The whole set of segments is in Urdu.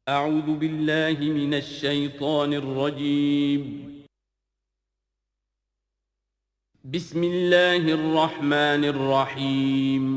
أعوذ بالله من الشيطان الرجيم. بسم الله الرحمن الرحيم.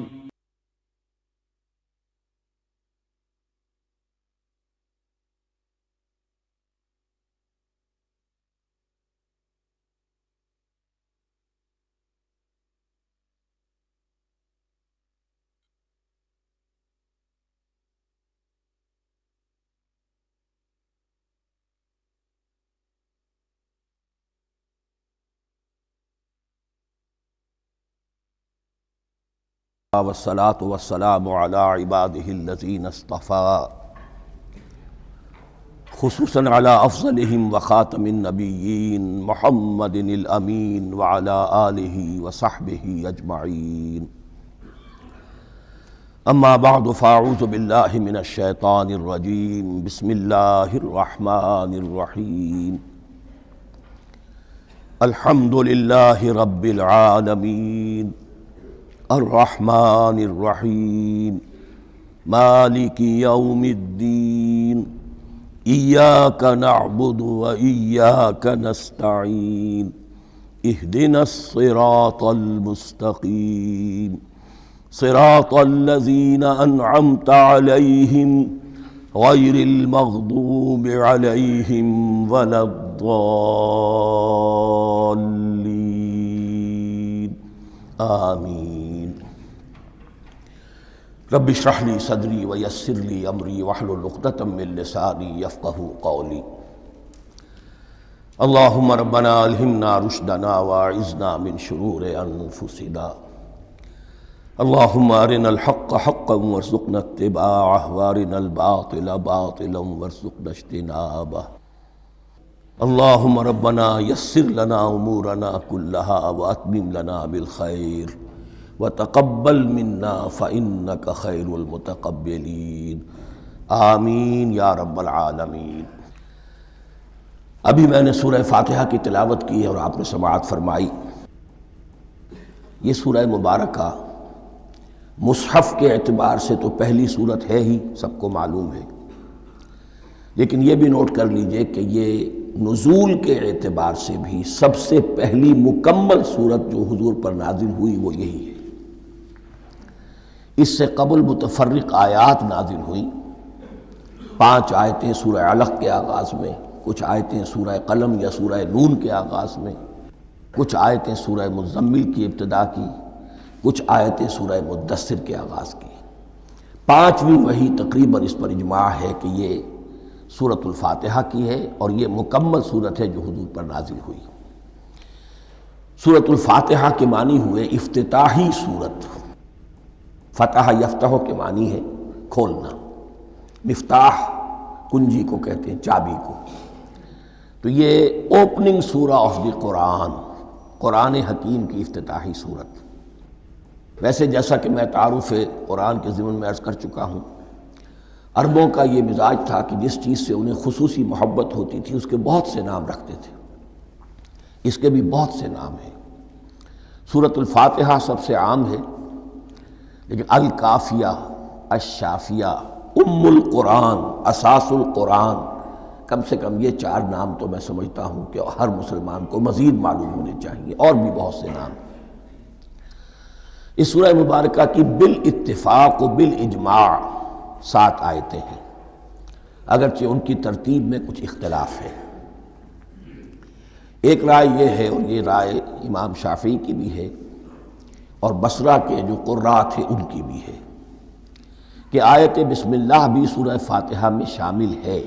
والصلاة والسلام على عباده الذين اصطفى خصوصا على أفضلهم وخاتم النبيين محمد الأمين وعلى آله وصحبه أجمعين. أما بعد فأعوذ بالله من الشيطان الرجيم. بسم الله الرحمن الرحيم. الحمد لله رب العالمين الرحمن الرحيم مالك يوم الدين إياك نعبد وإياك نستعين اهدنا الصراط المستقيم صراط الذين أنعمت عليهم غير المغضوب عليهم ولا الضالين آمين. رب اشرح لي صدري ويسر لي امري واحلل عقدة من لساني يفقهوا قولي. اللهم ربنا الهمنا رشدنا واعذنا من شرور انفسنا. اللهم ارنا الحق حقا وارزقنا اتباعه وارنا الباطل باطلا وارزقنا اجتنابه. اللهم ربنا يسر لنا امورنا كلها واتمم لنا بالخير وتقبل منا فإنك خير المتقبلين. آمین یا رب العالمین. ابھی میں نے سورہ فاتحہ کی تلاوت کی اور آپ نے سماعت فرمائی. یہ سورہ مبارکہ مصحف کے اعتبار سے تو پہلی صورت ہے ہی، سب کو معلوم ہے، لیکن یہ بھی نوٹ کر لیجئے کہ یہ نزول کے اعتبار سے بھی سب سے پہلی مکمل صورت جو حضور پر نازل ہوئی وہ یہی ہے. اس سے قبل متفرق آیات نازل ہوئیں. 5 آیتیں سورہ علق کے آغاز میں، کچھ آیتیں سورہ قلم یا سورہ نون کے آغاز میں، کچھ آیتیں سورہ مزمل کی ابتدا کی، کچھ آیتیں سورہ مدثر کے آغاز کی. 5ویں وحی تقریباً اس پر اجماع ہے کہ یہ سورۃ الفاتحہ کی ہے اور یہ مکمل صورت ہے جو حضور پر نازل ہوئی. سورۃ الفاتحہ کے معنی ہوئے افتتاحی صورت. فتح یفتح کے معنی ہے کھولنا. مفتاح کنجی کو کہتے ہیں، چابی کو. تو یہ اوپننگ سورہ آف دی قرآن، قرآن حکیم کی افتتاحی صورت. ویسے جیسا کہ میں تعارف قرآن کے ضمن میں عرض کر چکا ہوں، عربوں کا یہ مزاج تھا کہ جس چیز سے انہیں خصوصی محبت ہوتی تھی اس کے بہت سے نام رکھتے تھے. اس کے بھی بہت سے نام ہیں. سورۃ الفاتحہ سب سے عام ہے، لیکن الکافیہ، الشافیہ، ام القرآن، اساس القرآن، کم سے کم یہ 4 نام تو میں سمجھتا ہوں کہ ہر مسلمان کو مزید معلوم ہونے چاہیے، اور بھی بہت سے نام. اس سورہ مبارکہ کی بالاتفاق و بالاجماع 7 آیتیں ہیں، اگرچہ ان کی ترتیب میں کچھ اختلاف ہے. ایک رائے یہ ہے، اور یہ رائے امام شافعی کی بھی ہے اور بصرہ کے جو قراء تھے ان کی بھی ہے، کہ آیت بسم اللہ بھی سورہ فاتحہ میں شامل ہے،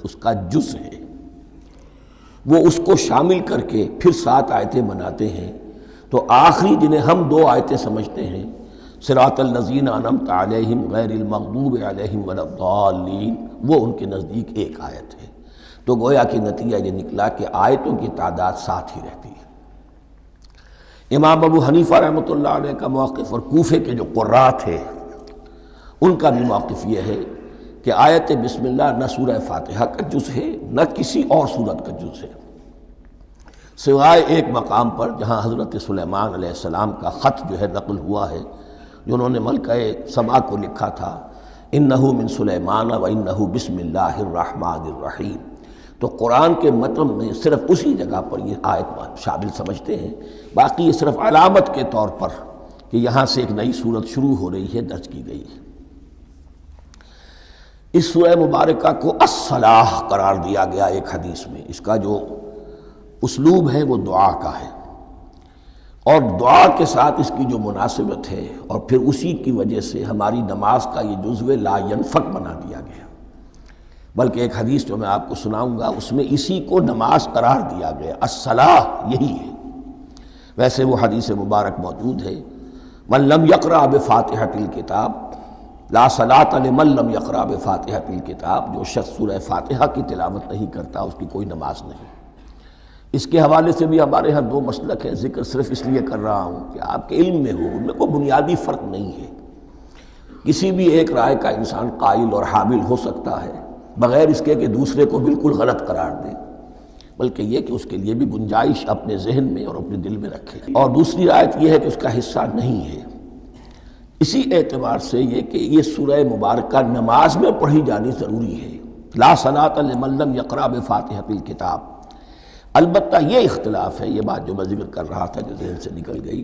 اس کا جز ہے. وہ اس کو شامل کر کے پھر 7 آیتیں بناتے ہیں. تو آخری جنہیں ہم 2 آیتیں سمجھتے ہیں، صراط الذین انعمت علیہم غیر المغضوب علیہم ولا الضالین، وہ ان کے نزدیک ایک آیت ہے. تو گویا کہ نتیجہ یہ نکلا کہ آیتوں کی تعداد 7 ہی رہتی ہے. امام ابو حنیفہ رحمۃ اللہ علیہ کا موقف اور کوفے کے جو قراء تھے ان کا بھی موقف یہ ہے کہ آیت بسم اللہ نہ سورہ فاتحہ کا جز ہے نہ کسی اور سورت کا جز ہے، سوائے ایک مقام پر جہاں حضرت سلیمان علیہ السلام کا خط جو ہے نقل ہوا ہے، جو انہوں نے ملکہ سبا کو لکھا تھا انہ من سلیمان و انہ بسم اللہ الرحمن الرحیم۔ تو قرآن کے متن میں صرف اسی جگہ پر یہ آیت شامل سمجھتے ہیں، باقی یہ صرف علامت کے طور پر کہ یہاں سے ایک نئی صورت شروع ہو رہی ہے درج کی گئی ہے۔ اس سورہ مبارکہ کو الصلاح قرار دیا گیا ایک حدیث میں۔ اس کا جو اسلوب ہے وہ دعا کا ہے، اور دعا کے ساتھ اس کی جو مناسبت ہے، اور پھر اسی کی وجہ سے ہماری نماز کا یہ جزو لا ینفک بنا دیا گیا۔ بلکہ ایک حدیث جو میں آپ کو سناؤں گا اس میں اسی کو نماز قرار دیا گیا، الصلاح یہی ہے۔ ویسے وہ حدیث مبارک موجود ہے، من لم یقرأ بفاتحۃ الکتاب لا صلاۃ لمن لم یقرأ بفاتحۃ الکتاب، جو شخص سورہ فاتحہ کی تلاوت نہیں کرتا اس کی کوئی نماز نہیں۔ اس کے حوالے سے بھی ہمارے ہاں دو مسلک ہیں، ذکر صرف اس لیے کر رہا ہوں کہ آپ کے علم میں ہو، ان میں کوئی بنیادی فرق نہیں ہے۔ کسی بھی ایک رائے کا انسان قائل اور حامل ہو سکتا ہے بغیر اس کے کہ دوسرے کو بالکل غلط قرار دے، بلکہ یہ کہ اس کے لیے بھی گنجائش اپنے ذہن میں اور اپنے دل میں رکھے۔ اور دوسری آیت یہ ہے کہ اس کا حصہ نہیں ہے۔ اسی اعتبار سے یہ کہ یہ سورہ مبارکہ نماز میں پڑھی جانی ضروری ہے، لا صلاۃ لمن لم یقرأ بفاتحۃ الکتاب۔ البتہ یہ اختلاف ہے، یہ بات جو میں ذکر کر رہا تھا جو ذہن سے نکل گئی،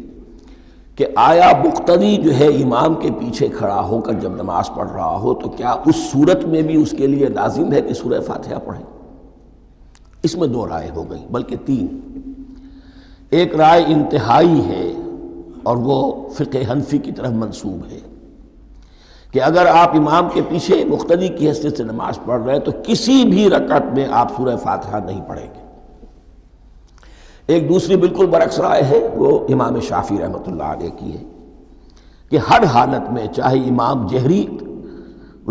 کہ آیا مقتدی جو ہے امام کے پیچھے کھڑا ہو کر جب نماز پڑھ رہا ہو تو کیا اس صورت میں بھی اس کے لیے لازم ہے کہ سورہ فاتحہ پڑھیں؟ اس میں دو رائے ہو گئی، بلکہ تین۔ ایک رائے انتہائی ہے اور وہ فقہ حنفی کی طرف منسوب ہے کہ اگر آپ امام کے پیچھے مقتدی کی حیثیت سے نماز پڑھ رہے ہیں تو کسی بھی رکعت میں آپ سورہ فاتحہ نہیں پڑھیں گے۔ ایک دوسری بالکل برعکس رائے ہے، وہ امام شافعی رحمۃ اللہ علیہ کی ہے کہ ہر حالت میں، چاہے امام جہری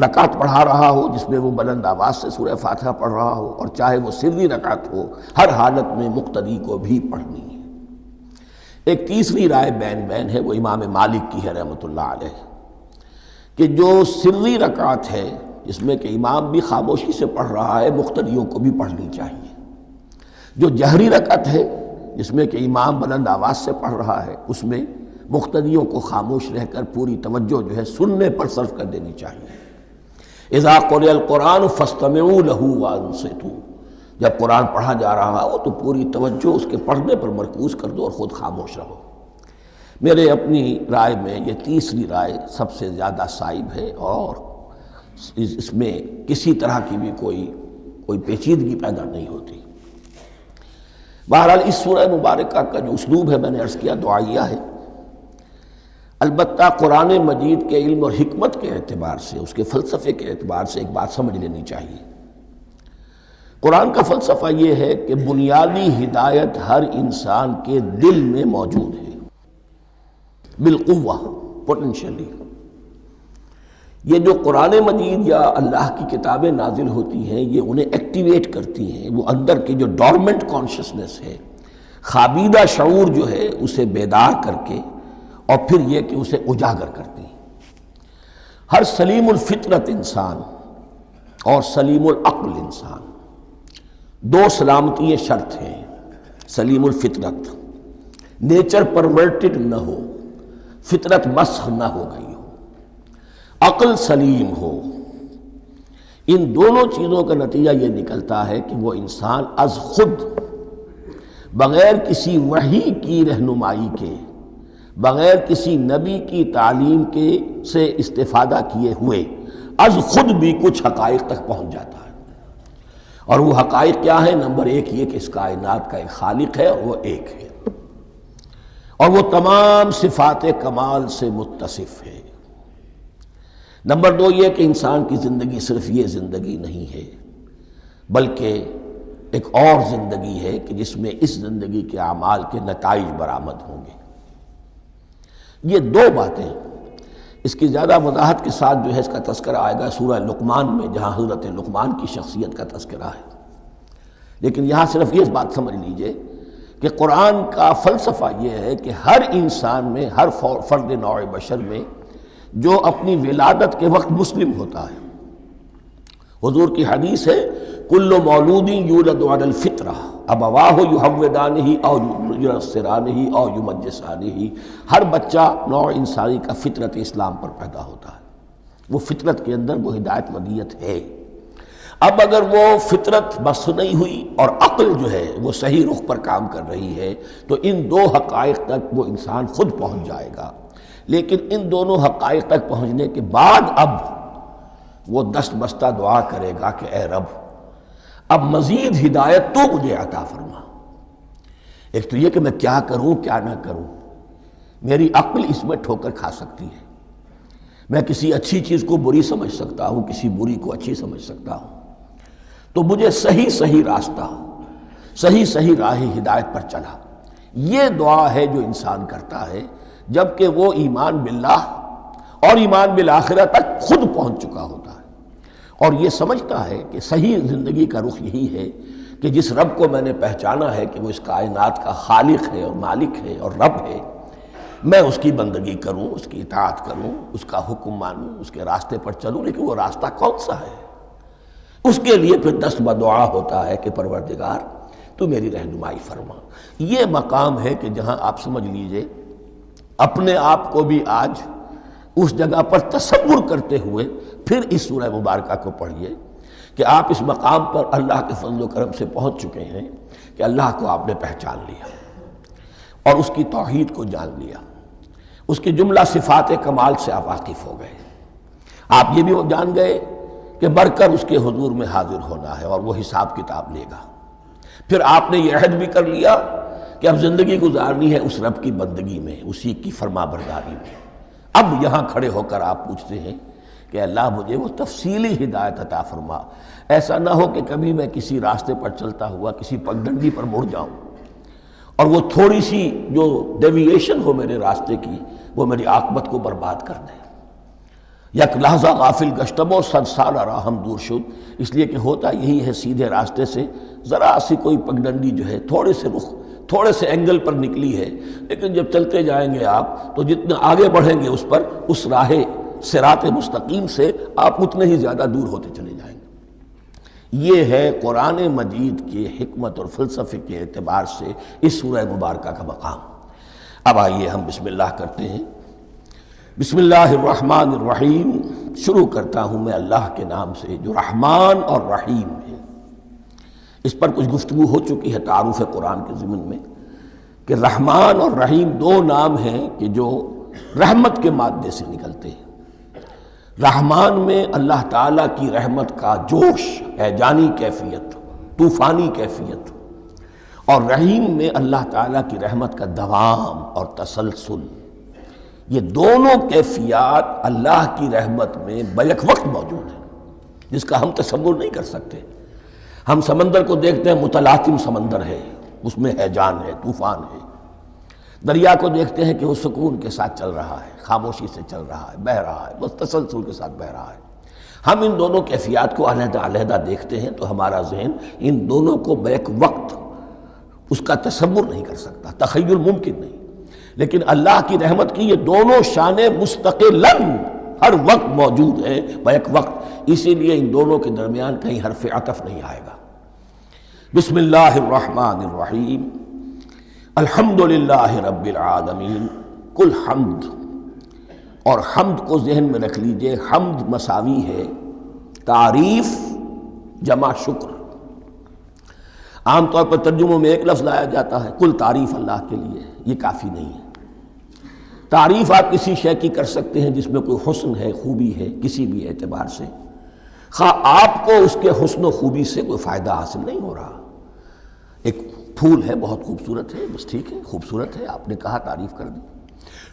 رکعت پڑھا رہا ہو جس میں وہ بلند آواز سے سورہ فاتحہ پڑھ رہا ہو، اور چاہے وہ سری رکعت ہو، ہر حالت میں مقتدی کو بھی پڑھنی ہے۔ ایک تیسری رائے بین بین ہے، وہ امام مالک کی ہے رحمۃ اللہ علیہ، کہ جو سری رکعت ہے جس میں کہ امام بھی خاموشی سے پڑھ رہا ہے، مقتدیوں کو بھی پڑھنی چاہیے۔ جو جہری رکعت ہے جس میں کہ امام بلند آواز سے پڑھ رہا ہے، اس میں مقتدیوں کو خاموش رہ کر پوری توجہ جو ہے سننے پر صرف کر دینی چاہیے۔ اذا قرئ القرآن فاستمعوا له وانصتوا، جب قرآن پڑھا جا رہا ہو تو پوری توجہ اس کے پڑھنے پر مرکوز کر دو اور خود خاموش رہو۔ میرے اپنی رائے میں یہ تیسری رائے سب سے زیادہ صائب ہے، اور اس میں کسی طرح کی بھی کوئی پیچیدگی پیدا نہیں ہوتی۔ بہرحال اس سورہ مبارکہ کا جو اسلوب ہے میں نے عرض کیا دعائیہ ہے، البتہ قرآن مجید کے علم اور حکمت کے اعتبار سے، اس کے فلسفے کے اعتبار سے ایک بات سمجھ لینی چاہیے۔ قرآن کا فلسفہ یہ ہے کہ بنیادی ہدایت ہر انسان کے دل میں موجود ہے، بالقوہ، پوٹینشلی۔ یہ جو قرآن مجید یا اللہ کی کتابیں نازل ہوتی ہیں یہ انہیں ایکٹیویٹ کرتی ہیں، وہ اندر کی جو ڈورمنٹ کانشسنس ہے، خوابیدہ شعور جو ہے اسے بیدار کر کے، اور پھر یہ کہ اسے اجاگر کرتی ہیں۔ ہر سلیم الفطرت انسان اور سلیم العقل انسان، دو سلامتی شرط ہیں۔ سلیم الفطرت، نیچر پرورٹڈ نہ ہو، فطرت مسخ نہ ہو گئی ہو، عقل سلیم ہو۔ ان دونوں چیزوں کا نتیجہ یہ نکلتا ہے کہ وہ انسان از خود، بغیر کسی وحی کی رہنمائی کے، بغیر کسی نبی کی تعلیم کے سے استفادہ کیے ہوئے، از خود بھی کچھ حقائق تک پہنچ جاتا ہے۔ اور وہ حقائق کیا ہیں؟ نمبر ایک یہ کہ اس کائنات کا ایک خالق ہے اور وہ ایک ہے، اور وہ تمام صفات کمال سے متصف ہے۔ نمبر دو یہ کہ انسان کی زندگی صرف یہ زندگی نہیں ہے، بلکہ ایک اور زندگی ہے کہ جس میں اس زندگی کے اعمال کے نتائج برآمد ہوں گے۔ یہ دو باتیں، اس کی زیادہ وضاحت کے ساتھ جو ہے اس کا تذکرہ آئے گا سورہ لقمان میں، جہاں حضرت لقمان کی شخصیت کا تذکرہ ہے۔ لیکن یہاں صرف یہ بات سمجھ لیجئے کہ قرآن کا فلسفہ یہ ہے کہ ہر انسان میں، ہر فرد نوع بشر میں جو اپنی ولادت کے وقت مسلم ہوتا ہے، حضور کی حدیث ہے کل مولود یولد علی الفطرہ ابواہ یحودانہ او ینصرانہ او یمجسانہ، ہر بچہ نوع انسانی کا فطرت اسلام پر پیدا ہوتا ہے، وہ فطرت کے اندر وہ ہدایت ودیت ہے۔ اب اگر وہ فطرت بس نہیں ہوئی اور عقل جو ہے وہ صحیح رخ پر کام کر رہی ہے تو ان دو حقائق تک وہ انسان خود پہنچ جائے گا۔ لیکن ان دونوں حقائق تک پہنچنے کے بعد اب وہ دست بستہ دعا کرے گا کہ اے رب اب مزید ہدایت تو مجھے عطا فرما۔ ایک تو یہ کہ میں کیا کروں کیا نہ کروں، میری عقل اس میں ٹھوکر کھا سکتی ہے، میں کسی اچھی چیز کو بری سمجھ سکتا ہوں، کسی بری کو اچھی سمجھ سکتا ہوں، تو مجھے صحیح راستہ، صحیح راہ ہدایت پر چلا۔ یہ دعا ہے جو انسان کرتا ہے جبکہ وہ ایمان باللہ اور ایمان بالآخرہ تک خود پہنچ چکا ہوتا ہے اور یہ سمجھتا ہے کہ صحیح زندگی کا رخ یہی ہے کہ جس رب کو میں نے پہچانا ہے کہ وہ اس کائنات کا خالق ہے اور مالک ہے اور رب ہے، میں اس کی بندگی کروں، اس کی اطاعت کروں، اس کا حکم مانوں، اس کے راستے پر چلوں۔ لیکن وہ راستہ کون سا ہے؟ اس کے لیے پھر دست بدعا ہوتا ہے کہ پروردگار تو میری رہنمائی فرما۔ یہ مقام ہے کہ جہاں آپ سمجھ لیجئے اپنے آپ کو بھی آج اس جگہ پر تصور کرتے ہوئے پھر اس سورہ مبارکہ کو پڑھیے کہ آپ اس مقام پر اللہ کے فضل و کرم سے پہنچ چکے ہیں کہ اللہ کو آپ نے پہچان لیا اور اس کی توحید کو جان لیا، اس کی جملہ صفات کمال سے آپ واقف ہو گئے۔ آپ یہ بھی جان گئے کہ بڑھ کر اس کے حضور میں حاضر ہونا ہے اور وہ حساب کتاب لے گا۔ پھر آپ نے یہ عہد بھی کر لیا کہ اب زندگی گزارنی ہے اس رب کی بندگی میں، اسی کی فرما برداری میں۔ اب یہاں کھڑے ہو کر آپ پوچھتے ہیں کہ اللہ مجھے وہ تفصیلی ہدایت عطا فرما، ایسا نہ ہو کہ کبھی میں کسی راستے پر چلتا ہوا کسی پگڈنڈی پر مڑ جاؤں اور وہ تھوڑی سی جو ڈیوییشن ہو میرے راستے کی وہ میری عاقبت کو برباد کر دے۔ یک لحظہ غافل گشتم و صد سال راہم دور شد، اس لیے کہ ہوتا یہی ہے سیدھے راستے سے ذرا سی کوئی پگڈنڈی جو ہے تھوڑے سے اینگل پر نکلی ہے، لیکن جب چلتے جائیں گے آپ تو جتنا آگے بڑھیں گے اس پر اس راہ صراط مستقیم سے آپ اتنے ہی زیادہ دور ہوتے چلے جائیں گے۔ یہ ہے قرآن مجید کی حکمت اور فلسفے کے اعتبار سے اس سورہ مبارکہ کا مقام۔ اب آئیے ہم بسم اللہ کرتے ہیں۔ بسم اللہ الرحمن الرحیم، شروع کرتا ہوں میں اللہ کے نام سے جو رحمان اور رحیم ہے۔ اس پر کچھ گفتگو ہو چکی ہے تعارف قرآن کے ضمن میں کہ رحمان اور رحیم دو نام ہیں کہ جو رحمت کے مادے سے نکلتے ہیں۔ رحمان میں اللہ تعالیٰ کی رحمت کا جوش ہے، جانی کیفیت، طوفانی کیفیت، اور رحیم میں اللہ تعالیٰ کی رحمت کا دوام اور تسلسل۔ یہ دونوں کیفیات اللہ کی رحمت میں بیک وقت موجود ہیں جس کا ہم تصور نہیں کر سکتے۔ ہم سمندر کو دیکھتے ہیں، متلاطم سمندر ہے، اس میں ہیجان ہے، طوفان ہے۔ دریا کو دیکھتے ہیں کہ وہ سکون کے ساتھ چل رہا ہے، خاموشی سے چل رہا ہے، بہہ رہا ہے، بس تسلسل کے ساتھ بہہ رہا ہے۔ ہم ان دونوں کیفیات کو علیحدہ دیکھتے ہیں تو ہمارا ذہن ان دونوں کو بیک وقت اس کا تصور نہیں کر سکتا، تخیل ممکن نہیں۔ لیکن اللہ کی رحمت کی یہ دونوں شانیں مستقلاً ہر وقت موجود ہیں بیک وقت، اسی لیے ان دونوں کے درمیان کہیں حرف عطف نہیں آئے گا۔ بسم اللہ الرحمن الرحیم، الحمدللہ رب العالمین۔ کل حمد، اور حمد کو ذہن میں رکھ لیجئے، حمد مساوی ہے تعریف جمع شکر۔ عام طور پر ترجموں میں ایک لفظ لایا جاتا ہے، کل تعریف اللہ کے لیے، یہ کافی نہیں ہے۔ تعریف آپ کسی شے کی کر سکتے ہیں جس میں کوئی حسن ہے، خوبی ہے، کسی بھی اعتبار سے، خواہ آپ کو اس کے حسن و خوبی سے کوئی فائدہ حاصل نہیں ہو رہا۔ ایک پھول ہے، بہت خوبصورت ہے، بس ٹھیک ہے، خوبصورت ہے، آپ نے کہا، تعریف کر دی۔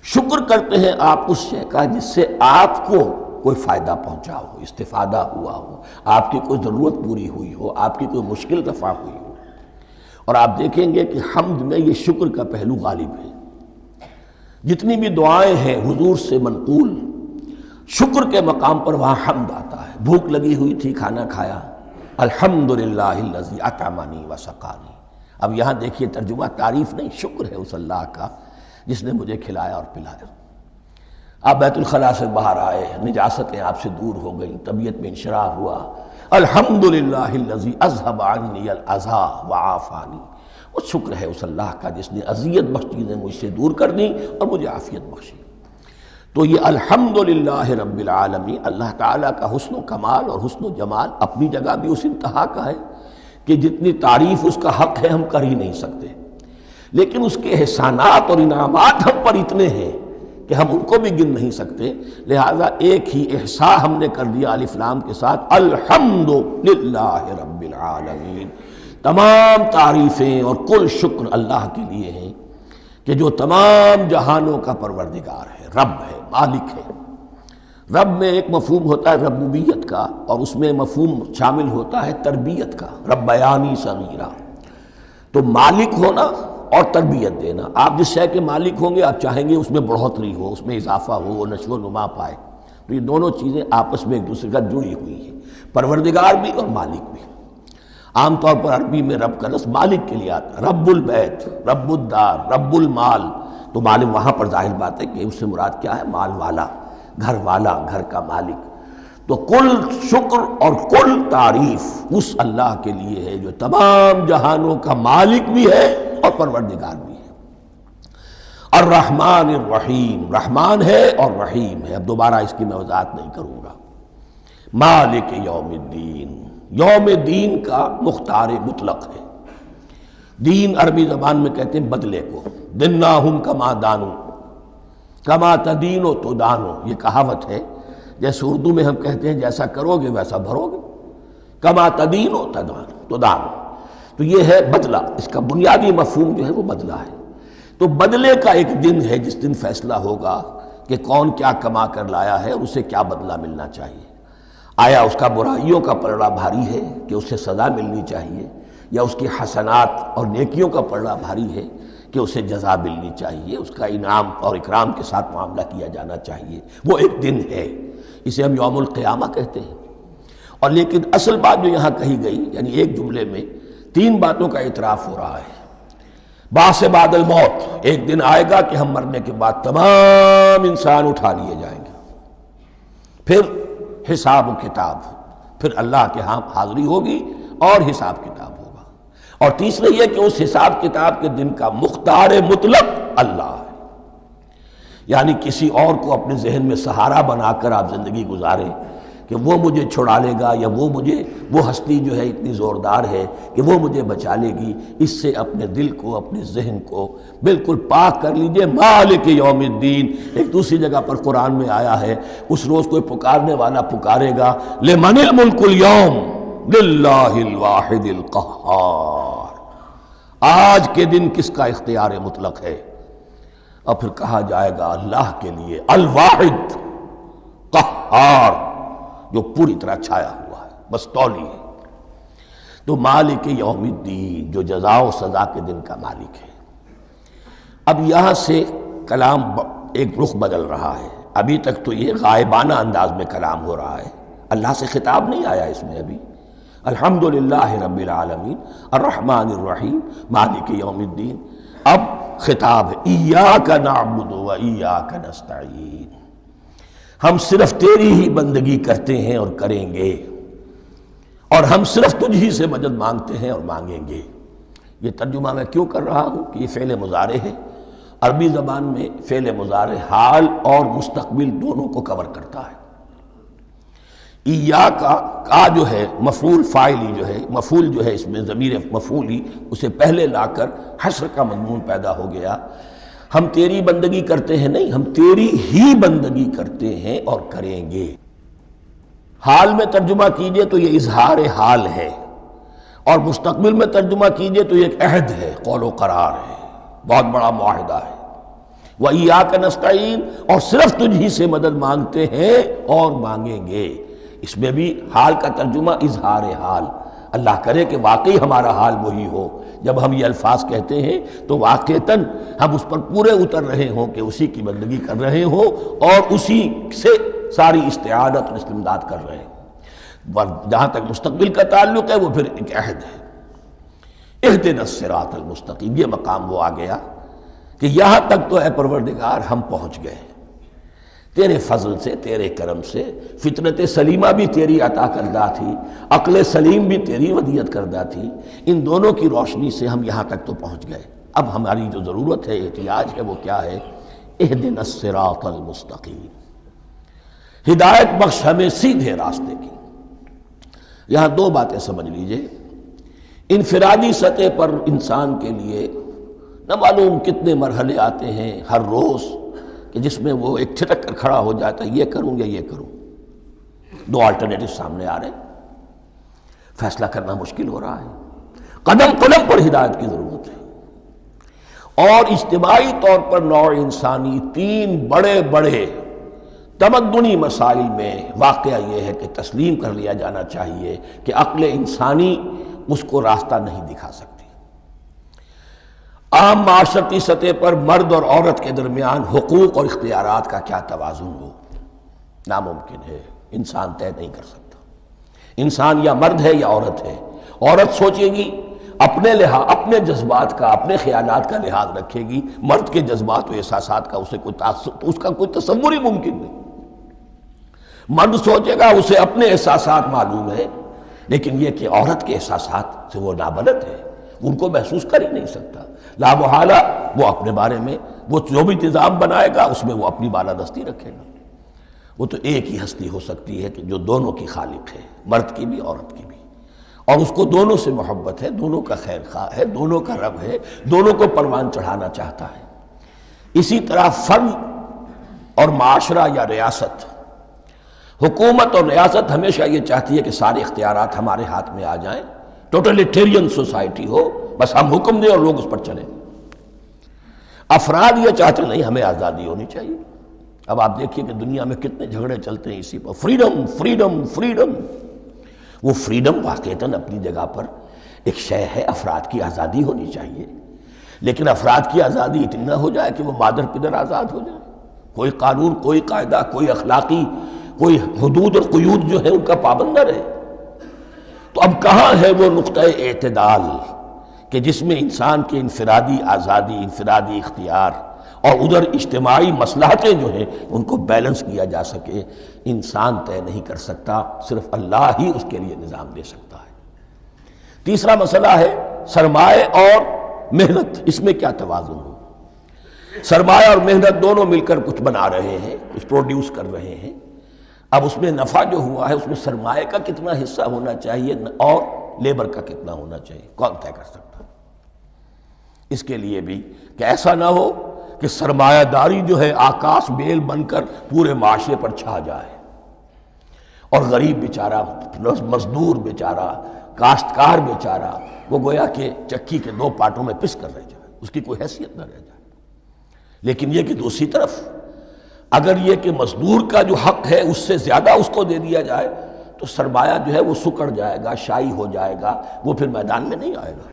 شکر کرتے ہیں آپ اس شے کا جس سے آپ کو کوئی فائدہ پہنچا ہو، استفادہ ہوا ہو، آپ کی کوئی ضرورت پوری ہوئی ہو، آپ کی کوئی مشکل رفع ہوئی ہو۔ اور آپ دیکھیں گے کہ حمد میں یہ شکر کا پہلو غالب ہے۔ جتنی بھی دعائیں ہیں حضور سے منقول، شکر کے مقام پر وہاں حمد آتا ہے۔ بھوک لگی ہوئی تھی، کھانا کھایا، الحمدللہ الذی اطعمنی وسقانی۔ اب یہاں دیکھیے ترجمہ تعریف نہیں، شکر ہے اس اللہ کا جس نے مجھے کھلایا اور پلایا۔ آپ بیت الخلاء سے باہر آئے، نجاستیں آپ سے دور ہو گئیں، طبیعت میں انشراح ہوا، الحمدللہ الذی اذھب عنی الاذی وعافانی۔ وہ شکر ہے اس اللہ کا جس نے اذیت بخش چیزیں مجھ سے دور کر دیں اور مجھے عافیت بخشی۔ تو یہ الحمدللہ رب العالمین، اللہ تعالیٰ کا حسن و کمال اور حسن و جمال اپنی جگہ بھی اس انتہا کا ہے کہ جتنی تعریف اس کا حق ہے ہم کر ہی نہیں سکتے، لیکن اس کے احسانات اور انعامات ہم پر اتنے ہیں کہ ہم ان کو بھی گن نہیں سکتے، لہذا ایک ہی احصاء ہم نے کر دیا الف لام کے ساتھ، الحمدللہ رب العالمین، تمام تعریفیں اور کل شکر اللہ کے لیے ہیں کہ جو تمام جہانوں کا پروردگار ہے، رب ہے، مالک ہے۔ رب میں ایک مفہوم ہوتا ہے ربوبیت کا، اور اس میں مفہوم شامل ہوتا ہے تربیت کا، ربیانی صغیرہ، تو مالک ہونا اور تربیت دینا۔ آپ جس شے کے مالک ہوں گے آپ چاہیں گے اس میں بڑھوتری ہو، اس میں اضافہ ہو، وہ نشو و نما پائے، تو یہ دونوں چیزیں آپس میں ایک دوسرے کا جڑی ہوئی ہیں، پروردگار بھی اور مالک بھی۔ عام طور پر عربی میں رب کا لفظ مالک کے لیے آتا ہے، رب البیت، رب الدار، رب المال، تو مالک وہاں پر ظاہر بات ہے کہ اس سے مراد کیا ہے، مال والا، گھر والا، گھر کا مالک۔ تو کل شکر اور کل تعریف اس اللہ کے لیے ہے جو تمام جہانوں کا مالک بھی ہے اور پروردگار بھی ہے۔ الرحمن الرحیم، رحمان ہے اور رحیم ہے، اب دوبارہ اس کی میں وضاحت نہیں کروں گا۔ مالک یوم الدین، یوم دین کا مختار مطلق ہے۔ دین عربی زبان میں کہتے ہیں بدلے کو، دناہم کما دانو، کما تدینو تو دانو، یہ کہاوت ہے، جیسے اردو میں ہم کہتے ہیں جیسا کرو گے ویسا بھرو گے، کما تدینو تو دانو، تو یہ ہے بدلہ، اس کا بنیادی مفہوم جو ہے وہ بدلہ ہے۔ تو بدلے کا ایک دن ہے جس دن فیصلہ ہوگا کہ کون کیا کما کر لایا ہے اور اسے کیا بدلہ ملنا چاہیے۔ آیا اس کا برائیوں کا پلڑا بھاری ہے کہ اسے سزا ملنی چاہیے، یا اس کی حسنات اور نیکیوں کا پلڑا بھاری ہے کہ اسے جزا ملنی چاہیے، اس کا انعام اور اکرام کے ساتھ معاملہ کیا جانا چاہیے، وہ ایک دن ہے، اسے ہم یوم القیامہ کہتے ہیں۔ اور لیکن اصل بات جو یہاں کہی گئی، یعنی ایک جملے میں تین باتوں کا اعتراف ہو رہا ہے۔ بعث بعد الموت، ایک دن آئے گا کہ ہم مرنے کے بعد تمام انسان اٹھا لیے جائیں گے، پھر حساب و کتاب، پھر اللہ کے ہاں حاضری ہوگی اور حساب کتاب ہوگا۔ اور تیسرے یہ کہ اس حساب کتاب کے دن کا مختار مطلق اللہ ہے، یعنی کسی اور کو اپنے ذہن میں سہارا بنا کر آپ زندگی گزاریں کہ وہ مجھے چھڑا لے گا، یا وہ ہستی جو ہے اتنی زوردار ہے کہ وہ مجھے بچا لے گی، اس سے اپنے دل کو، اپنے ذہن کو بالکل پاک کر لیجئے۔ مالک یوم الدین، ایک دوسری جگہ پر قرآن میں آیا ہے، اس روز کوئی پکارنے والا پکارے گا، لمن الملک اليوم للہ الواحد القہار، آج کے دن کس کا اختیار مطلق ہے؟ اور پھر کہا جائے گا اللہ کے لیے، الواحد قہار، جو پوری طرح چھایا ہوا ہے، مستولی ہے۔ تو مالک یوم الدین، جو جزا و سزا کے دن کا مالک ہے۔ اب یہاں سے کلام ایک رخ بدل رہا ہے، ابھی تک تو یہ غائبانہ انداز میں کلام ہو رہا ہے، اللہ سے خطاب نہیں آیا اس میں ابھی۔ الحمدللہ رب العالمین الرحمن الرحیم مالک یوم الدین، اب خطاب ہے، ایاک نعبد و ایاک نستعین، ہم صرف تیری ہی بندگی کرتے ہیں اور کریں گے، اور ہم صرف تجھ ہی سے مدد مانگتے ہیں اور مانگیں گے۔ یہ ترجمہ میں کیوں کر رہا ہوں کہ یہ فعل مضارع ہے، عربی زبان میں فعل مضارع حال اور مستقبل دونوں کو کور کرتا ہے۔ ایاک کا جو ہے مفعول فاعلی جو ہے، مفعول جو ہے اس میں ضمیر مفعولی اسے پہلے لا کر حشر کا مضمون پیدا ہو گیا۔ ہم تیری بندگی کرتے ہیں نہیں، ہم تیری ہی بندگی کرتے ہیں اور کریں گے۔ حال میں ترجمہ کیجئے تو یہ اظہار حال ہے، اور مستقبل میں ترجمہ کیجئے تو یہ ایک عہد ہے، قول و قرار ہے، بہت بڑا معاہدہ ہے۔ وَإِيَّاكَ نَسْتَعِينُ، اور صرف تجھ ہی سے مدد مانگتے ہیں اور مانگیں گے۔ اس میں بھی حال کا ترجمہ اظہار حال، اللہ کرے کہ واقعی ہمارا حال وہی ہو، جب ہم یہ الفاظ کہتے ہیں تو واقعتاً ہم اس پر پورے اتر رہے ہوں کہ اسی کی بندگی کر رہے ہوں اور اسی سے ساری استعانت اور استمداد کر رہے ہیں۔ جہاں تک مستقبل کا تعلق ہے وہ پھر ایک عہد ہے، اہدنا الصراط المستقیم، یہ مقام وہ آ گیا کہ یہاں تک تو اے پروردگار ہم پہنچ گئے، تیرے فضل سے، تیرے کرم سے، فطرت سلیمہ بھی تیری عطا کردہ تھی، عقل سلیم بھی تیری ودیعت کردہ تھی، ان دونوں کی روشنی سے ہم یہاں تک تو پہنچ گئے۔ اب ہماری جو ضرورت ہے، احتیاج ہے، وہ کیا ہے؟ اہدنا الصراط المستقیم، ہدایت بخش ہمیں سیدھے راستے کی۔ یہاں دو باتیں سمجھ لیجئے، انفرادی سطح پر انسان کے لیے نہ معلوم کتنے مرحلے آتے ہیں ہر روز کہ جس میں وہ ایک چھٹک کر کھڑا ہو جاتا ہے، یہ کروں یا یہ کروں، دو آلٹرنیٹو سامنے آ رہے ہیں، فیصلہ کرنا مشکل ہو رہا ہے، قدم قدم پر ہدایت کی ضرورت ہے۔ اور اجتماعی طور پر نوع انسانی تین بڑے بڑے تمدنی مسائل میں واقعہ یہ ہے کہ تسلیم کر لیا جانا چاہیے کہ عقل انسانی اس کو راستہ نہیں دکھا سکتی۔ عام معاشرتی سطح پر مرد اور عورت کے درمیان حقوق اور اختیارات کا کیا توازن ہو، ناممکن ہے، انسان طے نہیں کر سکتا۔ انسان یا مرد ہے یا عورت ہے، عورت سوچے گی اپنے لحاظ، اپنے جذبات کا، اپنے خیالات کا لحاظ رکھے گی، مرد کے جذبات و احساسات کا اسے کوئی اس کا کوئی تصور ہی ممکن نہیں۔ مرد سوچے گا اسے اپنے احساسات معلوم ہے، لیکن یہ کہ عورت کے احساسات سے وہ نابلد ہے، ان کو محسوس کر ہی نہیں سکتا، لا محالہ وہ اپنے بارے میں وہ جو بھی نظام بنائے گا اس میں وہ اپنی بالادستی رکھے گا۔ وہ تو ایک ہی ہستی ہو سکتی ہے کہ جو دونوں کی خالق ہے، مرد کی بھی عورت کی بھی، اور اس کو دونوں سے محبت ہے، دونوں کا خیر خواہ ہے، دونوں کا رب ہے، دونوں کو پروان چڑھانا چاہتا ہے۔ اسی طرح فرد اور معاشرہ یا ریاست، حکومت اور ریاست ہمیشہ یہ چاہتی ہے کہ سارے اختیارات ہمارے ہاتھ میں آ جائیں، ٹوٹلیٹیرین سوسائٹی ہو، بس ہم حکم دیں اور لوگ اس پر چلیں۔ افراد یہ چاہتے نہیں، ہمیں آزادی ہونی چاہیے۔ اب آپ دیکھیے کہ دنیا میں کتنے جھگڑے چلتے ہیں اسی پر، فریڈم فریڈم فریڈم۔ وہ فریڈم واقعتاً اپنی جگہ پر ایک شے ہے، افراد کی آزادی ہونی چاہیے، لیکن افراد کی آزادی اتنی نہ ہو جائے کہ وہ مادر پدر آزاد ہو جائے، کوئی قانون، کوئی قاعدہ، کوئی اخلاقی کوئی حدود اور قیود جو ہے ان کا پابند نہ رہے۔ تو اب کہاں ہے وہ نقطہ اعتدال کہ جس میں انسان کی انفرادی آزادی، انفرادی اختیار اور ادھر اجتماعی مصلحتیں جو ہیں ان کو بیلنس کیا جا سکے؟ انسان طے نہیں کر سکتا، صرف اللہ ہی اس کے لیے نظام دے سکتا ہے۔ تیسرا مسئلہ ہے سرمایہ اور محنت، اس میں کیا توازن ہو؟ سرمایہ اور محنت دونوں مل کر کچھ بنا رہے ہیں، کچھ پروڈیوس کر رہے ہیں۔ اب اس میں نفع جو ہوا ہے اس میں سرمایہ کا کتنا حصہ ہونا چاہیے اور لیبر کا کتنا ہونا چاہیے، کون طے کر سکتا؟ اس کے لیے بھی کہ ایسا نہ ہو کہ سرمایہ داری جو ہے آکاش بیل بن کر پورے معاشرے پر چھا جائے، اور غریب بیچارہ، مزدور بیچارہ، کاشتکار بیچارہ وہ گویا کہ چکی کے دو پارٹوں میں پس کر رہ جائے، اس کی کوئی حیثیت نہ رہ جائے۔ لیکن یہ کہ دوسری طرف اگر یہ کہ مزدور کا جو حق ہے اس سے زیادہ اس کو دے دیا جائے تو سرمایہ جو ہے وہ سکڑ جائے گا، شائی ہو جائے گا، وہ پھر میدان میں نہیں آئے گا۔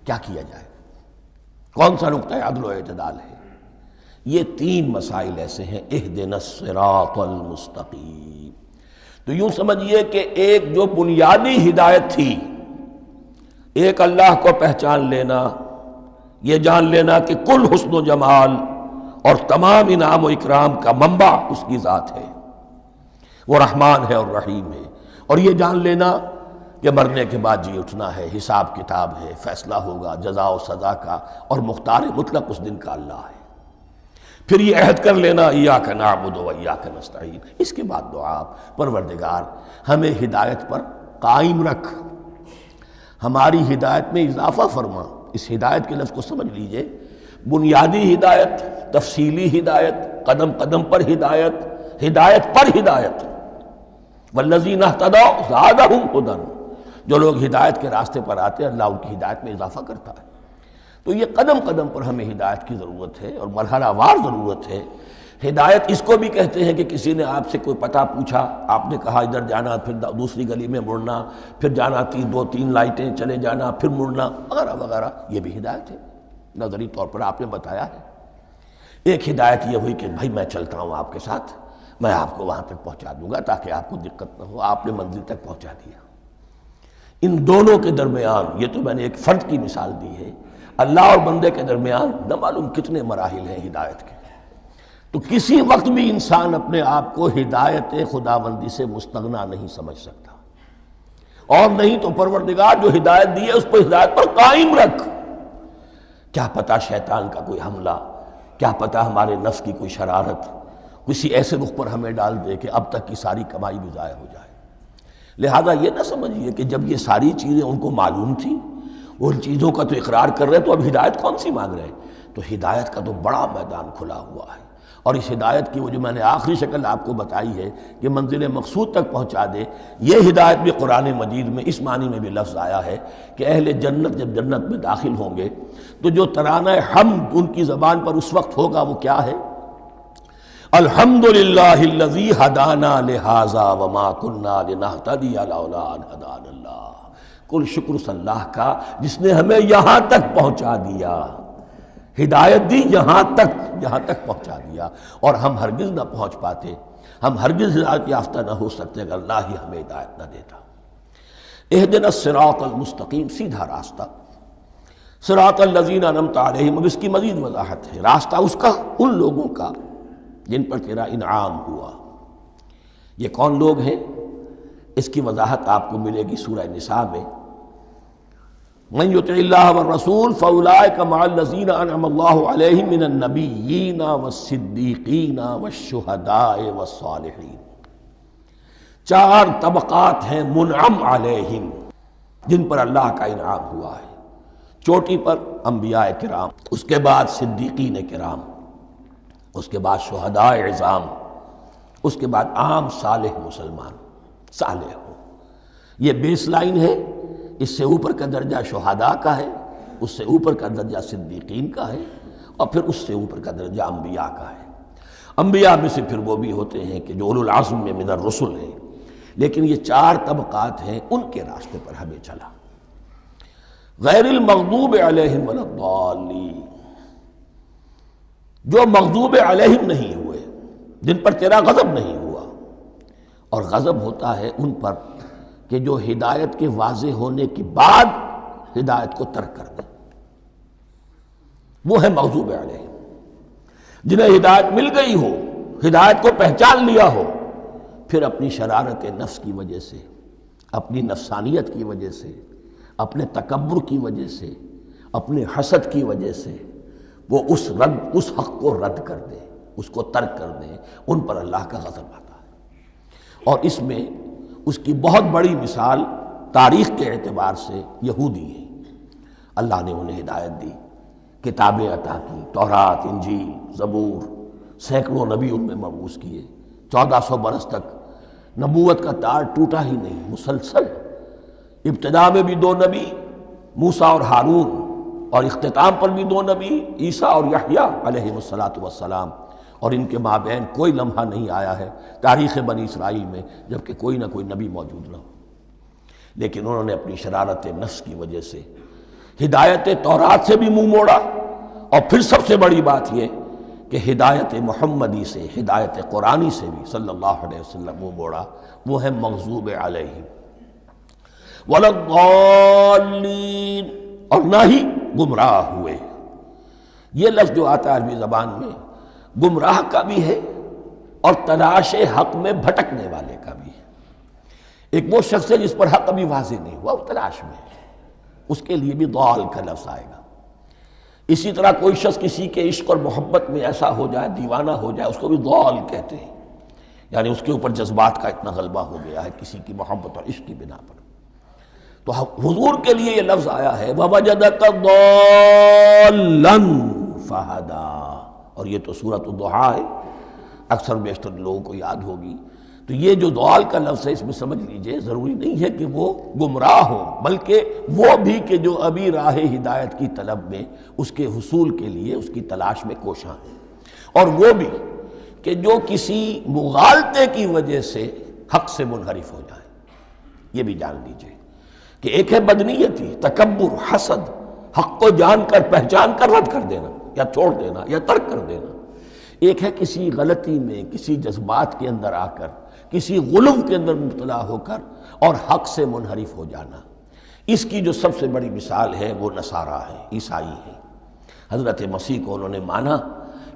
کیا کیا جائے؟ کون سا نقطہ عدل و اعتدال ہے؟ یہ تین مسائل ایسے ہیں، اہدنا الصراط المستقیم۔ تو یوں سمجھیے کہ ایک جو بنیادی ہدایت تھی، ایک اللہ کو پہچان لینا، یہ جان لینا کہ کل حسن و جمال اور تمام انعام و اکرام کا منبع اس کی ذات ہے، وہ رحمان ہے اور رحیم ہے، اور یہ جان لینا کہ مرنے کے بعد جی اٹھنا ہے، حساب کتاب ہے، فیصلہ ہوگا جزا و سزا کا، اور مختار مطلق اس دن کا اللہ ہے۔ پھر یہ عہد کر لینا ایاک نعبد و ایاک نستعین۔ اس کے بعد دعا، پروردگار ہمیں ہدایت پر قائم رکھ، ہماری ہدایت میں اضافہ فرما۔ اس ہدایت کے لفظ کو سمجھ لیجئے، بنیادی ہدایت، تفصیلی ہدایت، قدم قدم پر ہدایت، ہدایت پر ہدایت۔ والذین اہتدوا زادہم ھدی، جو لوگ ہدایت کے راستے پر آتے ہیں اللہ ان کی ہدایت میں اضافہ کرتا ہے۔ تو یہ قدم قدم پر ہمیں ہدایت کی ضرورت ہے اور مرحلہ وار ضرورت ہے۔ ہدایت اس کو بھی کہتے ہیں کہ کسی نے آپ سے کوئی پتہ پوچھا، آپ نے کہا ادھر جانا، پھر دوسری گلی میں مڑنا، پھر جانا دو تین لائٹیں چلے جانا، پھر مڑنا، وغیرہ وغیرہ، یہ بھی ہدایت ہے، نظری طور پر آپ نے بتایا ہے۔ ایک ہدایت یہ ہوئی کہ بھائی میں چلتا ہوں آپ کے ساتھ، میں آپ کو وہاں تک پہنچا دوں گا تاکہ آپ کو دقت نہ ہو، آپ نے منزل تک پہنچا دیا۔ ان دونوں کے درمیان، یہ تو میں نے ایک فرد کی مثال دی ہے، اللہ اور بندے کے درمیان نہ معلوم کتنے مراحل ہیں ہدایت کے۔ تو کسی وقت بھی انسان اپنے آپ کو ہدایت خداوندی سے مستغنا نہیں سمجھ سکتا، اور نہیں تو پروردگار جو ہدایت دی ہے اس پر ہدایت پر قائم رکھ۔ کیا پتہ شیطان کا کوئی حملہ کیا پتہ ہمارے نفس کی کوئی شرارت کسی ایسے رخ پر ہمیں ڈال دے کہ اب تک کی ساری کمائی بھی ضائع ہو جائے۔ لہذا یہ نہ سمجھیے کہ جب یہ ساری چیزیں ان کو معلوم تھیں، ان چیزوں کا تو اقرار کر رہے تو اب ہدایت کون سی مانگ رہے ہیں؟ تو ہدایت کا تو بڑا میدان کھلا ہوا ہے، اور اس ہدایت کی وہ جو میں نے آخری شکل آپ کو بتائی ہے کہ منزل مقصود تک پہنچا دے، یہ ہدایت بھی قرآن مجید میں اس معنی میں بھی لفظ آیا ہے کہ اہل جنت جب جنت میں داخل ہوں گے تو جو ترانہ حمد ان کی زبان پر اس وقت ہوگا وہ کیا ہے؟ الحمدللہ الذی ہدانا لہذا وما کننا لنہتدی لولا ان ہدانا اللہ، کل شکر اس اللہ کا جس نے ہمیں یہاں تک پہنچا دیا، ہدایت دی یہاں تک پہنچا دیا، اور ہم ہرگز نہ پہنچ پاتے، ہم ہرگز ہدایت یافتہ نہ ہو سکتے اگر اللہ ہی ہمیں ہدایت نہ دیتا۔ اہدنا الصراط المستقیم، سیدھا راستہ، صراط الذین انعمت علیہم، اب اس کی مزید وضاحت ہے، راستہ اس کا ان لوگوں کا جن پر تیرا انعام ہوا۔ یہ کون لوگ ہیں؟ اس کی وضاحت آپ کو ملے گی سورہ نساء میں، من یطع اللہ والرسول فاولئک مع الذین انعم اللہ علیہم من النبیین والصدیقین والشہداء والصالحین۔ چار طبقات ہیں منعم علیہم جن پر اللہ کا انعام ہوا ہے۔ چوٹی پر انبیاء کرام، اس کے بعد صدیقین کرام، اس کے بعد شہداء عظام، اس کے بعد عام صالح مسلمان، صالح ہو۔ یہ بیس لائن ہے، اس سے اوپر کا درجہ شہداء کا ہے، اس سے اوپر کا درجہ صدیقین کا ہے، اور پھر اس سے اوپر کا درجہ انبیاء کا ہے۔ انبیاء میں سے پھر وہ بھی ہوتے ہیں کہ جو اولو العزم میں من الرسل ہیں، لیکن یہ چار طبقات ہیں، ان کے راستے پر ہمیں چلا۔ غیر المغضوب علیہم ولا الضالین، جو مغضوب علیہم نہیں ہوئے، جن پر تیرا غضب نہیں ہوا، اور غضب ہوتا ہے ان پر کہ جو ہدایت کے واضح ہونے کے بعد ہدایت کو ترک کر دیں، وہ ہے مغضوب علیہم۔ جنہیں ہدایت مل گئی ہو، ہدایت کو پہچان لیا ہو، پھر اپنی شرارت نفس کی وجہ سے، اپنی نفسانیت کی وجہ سے، اپنے تکبر کی وجہ سے، اپنے حسد کی وجہ سے وہ اس حق کو رد کر دیں، اس کو ترک کر دیں، ان پر اللہ کا غضب آتا ہے۔ اور اس میں اس کی بہت بڑی مثال تاریخ کے اعتبار سے یہودی ہیں۔ اللہ نے انہیں ہدایت دی، کتابیں عطا کی، تورات، انجیل، زبور، سینکڑوں نبی ان میں مبعوث کیے، 1400 برس تک نبوت کا تار ٹوٹا ہی نہیں، مسلسل۔ ابتدا میں بھی 2 نبی، موسیٰ اور ہارون، اور اختتام پر بھی 2 نبی، عیسیٰ اور یحییٰ علیہ السلام، اور ان کے مابین کوئی لمحہ نہیں آیا ہے تاریخ بنی اسرائیل میں جبکہ کوئی نہ کوئی نبی موجود نہ ہو۔ لیکن انہوں نے اپنی شرارت نفس کی وجہ سے ہدایت تورات سے بھی منہ موڑا، اور پھر سب سے بڑی بات یہ کہ ہدایت محمدی سے، ہدایت قرآنی سے بھی صلی اللہ علیہ وسلم منہ موڑا، وہ ہے مغضوب علیہم ولا الضالین، اور نہ ہی گمراہ ہوئے۔ یہ لفظ جو آتا ہے عربی زبان میں، گمراہ کا بھی ہے اور تلاش حق میں بھٹکنے والے کا بھی ہے۔ ایک وہ شخص ہے جس پر حق ابھی واضح نہیں ہوا، وہ تلاش میں ہے، اس کے لیے بھی ضال کا لفظ آئے گا۔ اسی طرح کوئی شخص کسی کے عشق اور محبت میں ایسا ہو جائے، دیوانہ ہو جائے، اس کو بھی ضال کہتے ہیں، یعنی اس کے اوپر جذبات کا اتنا غلبہ ہو گیا ہے کسی کی محبت اور عشق کی بنا پر۔ تو حضور کے لیے یہ لفظ آیا ہے وَوَجَدَكَ ضَالًّا فَهَدَىٰ، اور یہ تو سورۃ الضحیٰ ہے، اکثر بیشتر لوگوں کو یاد ہوگی۔ تو یہ جو ضال کا لفظ ہے، اس میں سمجھ لیجئے ضروری نہیں ہے کہ وہ گمراہ ہوں، بلکہ وہ بھی کہ جو ابھی راہ ہدایت کی طلب میں، اس کے حصول کے لیے اس کی تلاش میں کوشاں ہیں، اور وہ بھی کہ جو کسی مغالطے کی وجہ سے حق سے منحرف ہو جائے۔ یہ بھی جان لیجئے کہ ایک ہے بدنیتی، تکبر، حسد، حق کو جان کر پہچان کر رد کر دینا یا چھوڑ دینا یا ترک کر دینا۔ ایک ہے کسی غلطی میں، کسی جذبات کے اندر آ کر، کسی غلو کے اندر مبتلا ہو کر اور حق سے منحرف ہو جانا۔ اس کی جو سب سے بڑی مثال ہے وہ نصارہ ہے، عیسائی ہے۔ حضرت مسیح کو انہوں نے مانا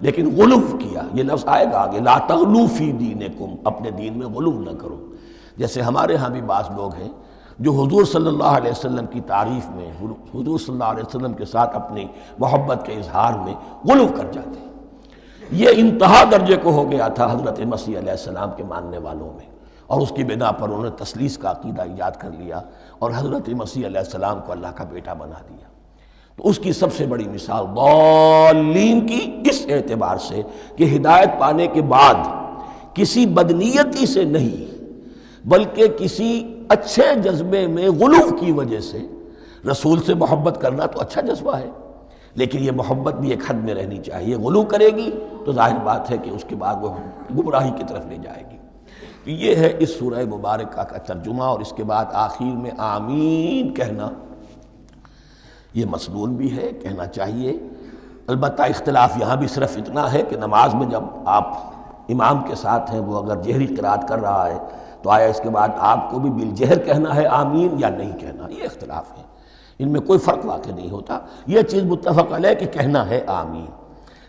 لیکن غلو کیا، یہ لفظ آئے گا آگے، لا تغلو فی دینکم، اپنے دین میں غلو نہ کرو۔ جیسے ہمارے ہاں بھی بعض لوگ ہیں جو حضور صلی اللہ علیہ وسلم کی تعریف میں، حضور صلی اللہ علیہ وسلم کے ساتھ اپنی محبت کے اظہار میں غلو کر جاتے ہیں۔ یہ انتہا درجے کو ہو گیا تھا حضرت مسیح علیہ السلام کے ماننے والوں میں، اور اس کی بنا پر انہوں نے تثلیث کا عقیدہ ایجاد کر لیا اور حضرت مسیح علیہ السلام کو اللہ کا بیٹا بنا دیا۔ تو اس کی سب سے بڑی مثال ضالین کی اس اعتبار سے کہ ہدایت پانے کے بعد کسی بدنیتی سے نہیں بلکہ کسی اچھے جذبے میں غلو کی وجہ سے رسول سے محبت کرنا تو اچھا جذبہ ہے، لیکن یہ محبت بھی ایک حد میں رہنی چاہیے۔ غلو کرے گی تو ظاہر بات ہے کہ اس کے بعد وہ گمراہی کی طرف لے جائے گی۔ تو یہ ہے اس سورہ مبارکہ کا ترجمہ، اور اس کے بعد آخر میں آمین کہنا یہ مسنون بھی ہے، کہنا چاہیے۔ البتہ اختلاف یہاں بھی صرف اتنا ہے کہ نماز میں جب آپ امام کے ساتھ ہیں، وہ اگر جہری قرات کر رہا ہے تو آیا اس کے بعد آپ کو بھی بالجہر کہنا ہے آمین یا نہیں کہنا، یہ اختلاف ہے، ان میں کوئی فرق واقع نہیں ہوتا۔ یہ چیز متفق علیہ کہ کہنا ہے آمین،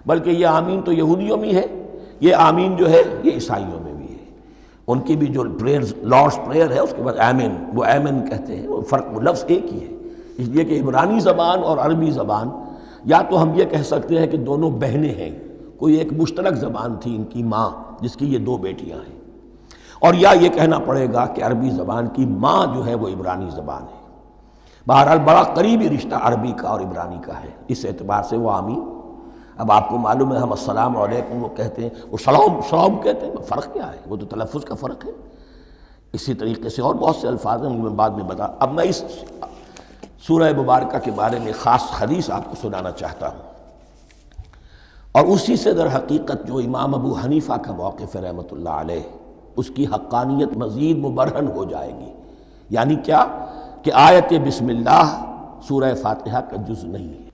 بلکہ یہ آمین تو یہودیوں میں ہے، یہ آمین جو ہے یہ عیسائیوں میں بھی ہے۔ ان کی بھی جو پریئر لارڈس پریئر ہے اس کے بعد آمین، وہ آمین کہتے ہیں، وہ فرق وہ لفظ ایک ہی ہے، اس لیے کہ عبرانی زبان اور عربی زبان یا تو ہم یہ کہہ سکتے ہیں کہ دونوں بہنیں ہیں، کوئی ایک مشترک زبان تھی ان کی ماں جس کی یہ دو بیٹیاں ہیں، اور یا یہ کہنا پڑے گا کہ عربی زبان کی ماں جو ہے وہ عبرانی زبان ہے۔ بہرحال بڑا قریبی رشتہ عربی کا اور عبرانی کا ہے، اس اعتبار سے وہ آمین۔ اب آپ کو معلوم ہے ہم السلام علیکم وہ کہتے ہیں، وہ سلام کہتے ہیں، فرق کیا ہے؟ وہ تو تلفظ کا فرق ہے۔ اسی طریقے سے اور بہت سے الفاظ ہیں، میں بعد میں بتا۔ اب میں اس سورہ مبارکہ کے بارے میں خاص حدیث آپ کو سنانا چاہتا ہوں، اور اسی سے در حقیقت جو امام ابو حنیفہ کا موقف ہے رحمۃ اللہ علیہ، اس کی حقانیت مزید مبرہن ہو جائے گی۔ یعنی کیا کہ آیت بسم اللہ سورہ فاتحہ کا جز نہیں ہے،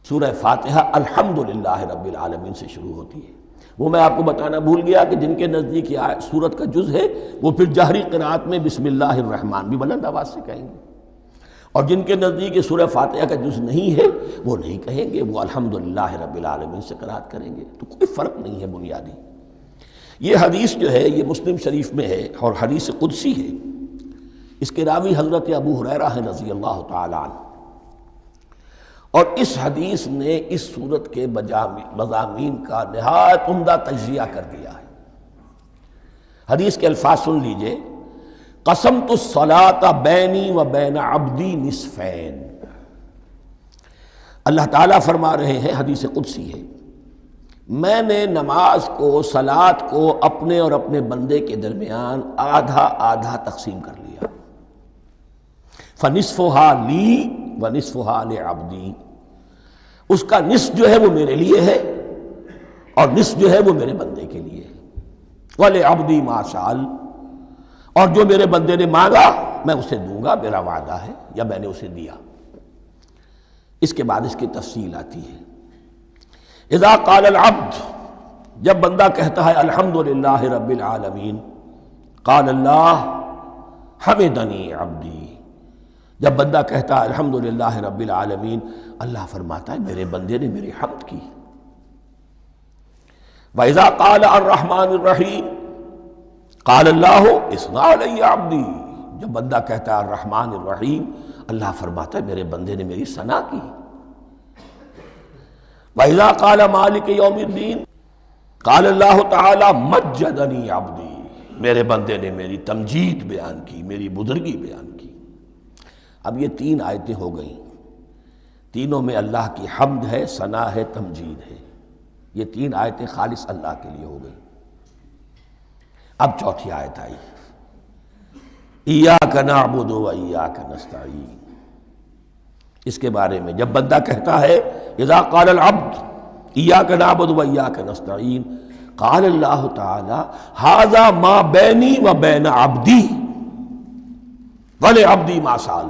سورہ فاتحہ الحمدللہ رب العالمین سے شروع ہوتی ہے۔ وہ میں آپ کو بتانا بھول گیا کہ جن کے نزدیک یہ سورت کا جز ہے وہ پھر جہری قرات میں بسم اللہ الرحمن بھی بلند آواز سے کہیں گے، اور جن کے نزدیک یہ سورہ فاتحہ کا جز نہیں ہے وہ نہیں کہیں گے، وہ الحمدللہ رب العالمین سے قرات کریں گے۔ تو کوئی فرق نہیں ہے بنیادی۔ یہ حدیث جو ہے یہ مسلم شریف میں ہے اور حدیث قدسی ہے، اس کے راوی حضرت ابو ہریرہ ہیں رضی اللہ تعالی عنہ، اور اس حدیث نے اس سورت کے مضامین کا نہایت عمدہ تجزیہ کر دیا ہے۔ حدیث کے الفاظ سن لیجئے، قسمت الصلاۃ بینی و بین عبدی نصفین۔ اللہ تعالیٰ فرما رہے ہیں، حدیث قدسی ہے، میں نے نماز کو، صلاۃ کو اپنے اور اپنے بندے کے درمیان آدھا آدھا تقسیم کر لیا، فنصفها لی ونصفها لعبدی، اس کا نصف جو ہے وہ میرے لیے ہے اور نصف جو ہے وہ میرے بندے کے لیے ہے، وَلِعَبْدِي مَا سَأَلَ، اور جو میرے بندے نے مانگا میں اسے دوں گا، میرا وعدہ ہے یا میں نے اسے دیا۔ اس کے بعد اس کی تفصیل آتی ہے، اذا قال العبد، جب بندہ کہتا ہے الحمدللہ رب العالمین، قال اللہ حمدنی عبدی، جب بندہ کہتا ہے الحمدللہ رب العالمین، اللہ فرماتا ہے میرے بندے نے میری حمد کی۔ وَإِذَا قَالَ الرَّحْمَٰنِ الرَّحِيمِ قَالَ اللَّهُ اثْنَىٰ عَلَيَّ عَبْدِي، جب بندہ کہتا ہے الرحمن الرحیم، اللہ فرماتا ہے میرے بندے نے میری ثنا کی۔ وَإِذَا قَالَ مَالِكِ يَوْمِ الدِّينِ قَالَ اللَّهُ تَعَالَىٰ مَجَّدَنِي عَبْدِي، میرے بندے نے میری تمجید بیان کی، میری بزرگی بیان کی۔ اب یہ تین آیتیں ہو گئیں، تینوں میں اللہ کی حمد ہے، ثنا ہے، تمجید ہے، یہ تین آیتیں خالص اللہ کے لیے ہو گئیں۔ اب چوتھی آیت آئی، ایاک نعبد و ایاک نستعین، اس کے بارے میں جب بندہ کہتا ہے اذا قال العبد ایاک نعبد و ایاک نستعین، قال اللہ تعالی ھذا ما بینی و بین عبدی ولعبدی ما سأل،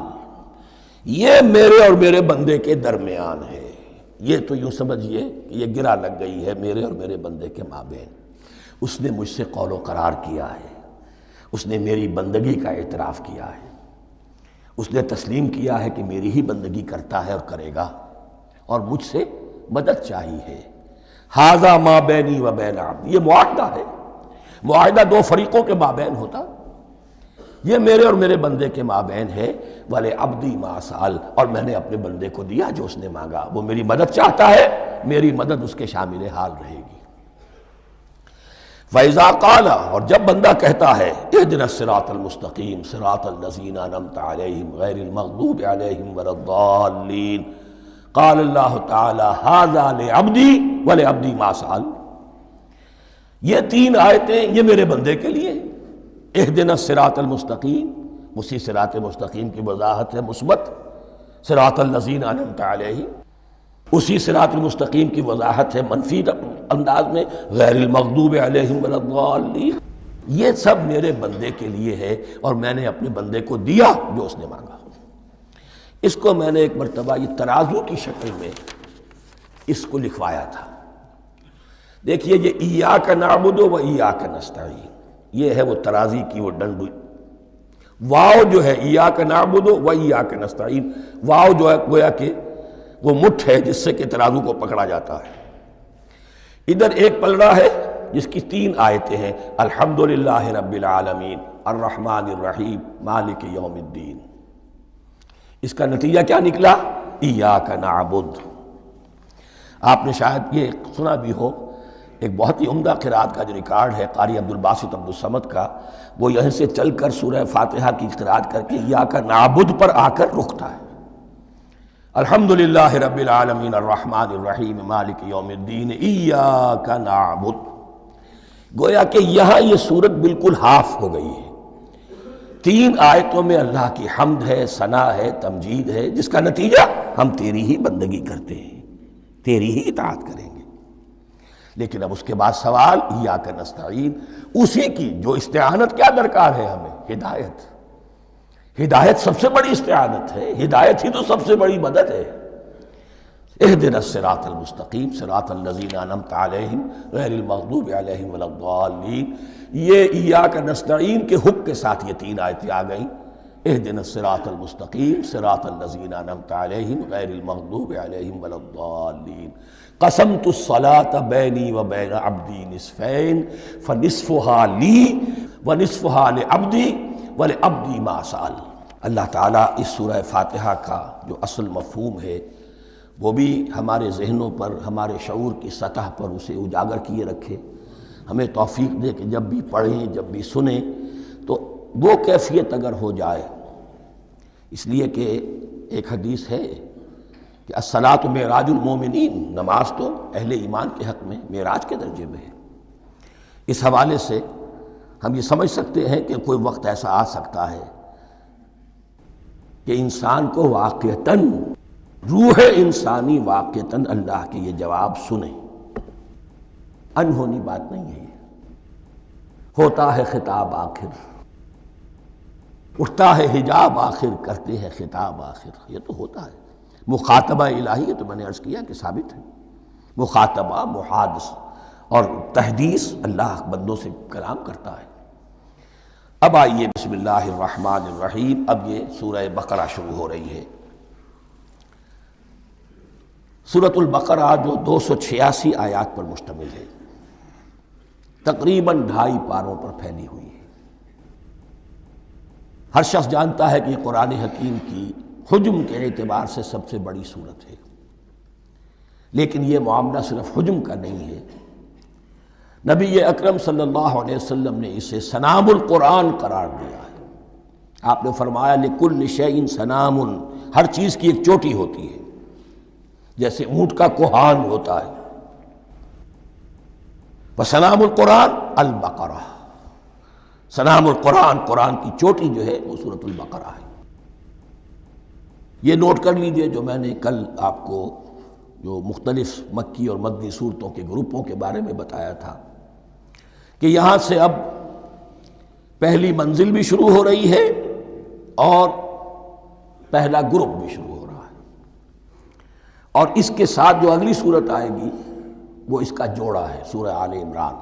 یہ میرے اور میرے بندے کے درمیان ہے۔ یہ تو یوں سمجھئے کہ یہ گرہ لگ گئی ہے میرے اور میرے بندے کے مابین، اس نے مجھ سے قول و قرار کیا ہے، اس نے میری بندگی کا اعتراف کیا ہے، اس نے تسلیم کیا ہے کہ میری ہی بندگی کرتا ہے اور کرے گا، اور مجھ سے مدد چاہیے ہے۔ ھذا ما بینی و بین عبدی، یہ معاہدہ ہے، معاہدہ دو فریقوں کے مابین ہوتا، یہ میرے اور میرے بندے کے مابین ہے۔ وَلِعَبْدِي مَا سَأَلَ، اور میں نے اپنے بندے کو دیا جو اس نے مانگا، وہ میری مدد چاہتا ہے، میری مدد اس کے شامل حال رہے گی۔ فَإِذَا قَالَ، اور جب بندہ کہتا ہے اهْدِنَا الصِّرَاطَ الْمُسْتَقِيمَ صِرَاطَ الَّذِينَ أَنْعَمْتَ عَلَيْهِمْ غَيْرِ الْمَغْضُوبِ عَلَيْهِمْ وَلَا الضَّالِّينَ، قَالَ اللَّهُ تَعَالَى هَذَا لِعَبْدِي وَلِعَبْدِي مَا سَأَلَ، یہ تین آیتیں یہ میرے بندے کے لیے، اهْدِنَا الصِّرَاطَ الْمُسْتَقِيمَ، اسی صراط مستقیم کی وضاحت ہے مثبت، صراط الذین انعمت علیہم، اسی صراط المستقیم کی وضاحت ہے منفی انداز میں، غیر المغضوب علیہم ولا الضالین۔ یہ سب میرے بندے کے لیے ہے اور میں نے اپنے بندے کو دیا جو اس نے مانگا۔ اس کو میں نے ایک مرتبہ یہ ترازو کی شکل میں اس کو لکھوایا تھا۔ دیکھیے یہ ایاک نعبد و ایاک نستعین، یہ ہے وہ ترازی کی وہ ڈنڈ، واو جو ہے ایاک نعبد و ایاک نستعین، واو جو ہے گویا کہ وہ مٹھ ہے جس سے کہ ترازو کو پکڑا جاتا ہے۔ ادھر ایک پلڑا ہے جس کی تین آیتیں ہیں، الحمدللہ رب العالمین الرحمن الرحیم مالک یوم الدین۔ اس کا نتیجہ کیا نکلا؟ ایاک نعبد۔ آپ نے شاید یہ سنا بھی ہو، ایک بہت ہی عمدہ قرات کا جو ریکارڈ ہے قاری عبدالباسط عبدالصمد کا، وہ یہیں سے چل کر سورہ فاتحہ کی قرات کر کے ایاک نعبد پر آ کر رکتا ہے، الحمدللہ رب العالمین الرحمن الرحیم مالک یوم الدین ایاک نعبد۔ گویا کہ یہاں یہ صورت بالکل ہاف ہو گئی ہے، تین آیتوں میں اللہ کی حمد ہے، ثنا ہے، تمجید ہے، جس کا نتیجہ ہم تیری ہی بندگی کرتے ہیں، تیری ہی اطاعت کریں گے۔ لیکن اب اس کے بعد سوال ایاک نستعین، اسی کی جو استعانت کیا درکار ہے ہمیں؟ ہدایت۔ ہدایت سب سے بڑی استعانت ہے، ہدایت ہی تو سب سے بڑی مدد ہے۔ اهدنا الصراط المستقیم صراط الذین انعمت علیہم غیر المغضوب علیہم ولا الضالین، یہ ایاک نستعین کے حق کے ساتھ یہ تین آیتیں آ گئیں، اهدنا الصراط المستقیم صراط الذین انعمت علیہم غیر المغضوب علیہم ولا الضالین، قسمت الصلاة بینی و بین عبدی نصفین فنصفها لی ونصفها لعبدی وَلِعَبْدِي مَا سَأَلَ۔ اللہ تعالیٰ اس سورہ فاتحہ کا جو اصل مفہوم ہے وہ بھی ہمارے ذہنوں پر، ہمارے شعور کی سطح پر اسے اجاگر کیے رکھے، ہمیں توفیق دے کہ جب بھی پڑھیں، جب بھی سنیں تو وہ کیفیت اگر ہو جائے، اس لیے کہ ایک حدیث ہے کہ الصلاۃ معراج المومنین، نماز تو اہل ایمان کے حق میں معراج کے درجے میں ہے۔ اس حوالے سے ہم یہ سمجھ سکتے ہیں کہ کوئی وقت ایسا آ سکتا ہے کہ انسان کو واقعتاً، روح انسانی واقعتاً اللہ کے یہ جواب سنے، انہونی بات نہیں ہے۔ ہوتا ہے خطاب آخر، اٹھتا ہے حجاب آخر، کرتے ہیں خطاب آخر، یہ تو ہوتا ہے۔ مخاطبہ الہی، یہ تو میں نے عرض کیا کہ ثابت ہے، مخاطبہ، محادث اور تحدیث، اللہ بندوں سے کلام کرتا ہے۔ اب آئیے بسم اللہ الرحمن الرحیم، اب یہ سورہ بقرہ شروع ہو رہی ہے۔ سورۃ البقرہ جو 286 آیات پر مشتمل ہے، تقریباً 2.5 پاروں پر پھیلی ہوئی ہے۔ ہر شخص جانتا ہے کہ یہ قرآن حکیم کی حجم کے اعتبار سے سب سے بڑی سورت ہے، لیکن یہ معاملہ صرف حجم کا نہیں ہے۔ نبی اکرم صلی اللہ علیہ وسلم نے اسے سنام القرآن قرار دیا ہے۔ آپ نے فرمایا لکل شیء سنام، ہر چیز کی ایک چوٹی ہوتی ہے، جیسے اونٹ کا کوہان ہوتا ہے۔ وسنام القرآن البقرہ، سنام القرآن، قرآن کی چوٹی جو ہے وہ سورۃ البقرہ ہے۔ یہ نوٹ کر لیجئے جو میں نے کل آپ کو جو مختلف مکی اور مدنی صورتوں کے گروپوں کے بارے میں بتایا تھا کہ یہاں سے اب پہلی منزل بھی شروع ہو رہی ہے اور پہلا گروپ بھی شروع ہو رہا ہے، اور اس کے ساتھ جو اگلی صورت آئے گی وہ اس کا جوڑا ہے، سورہ آل عمران،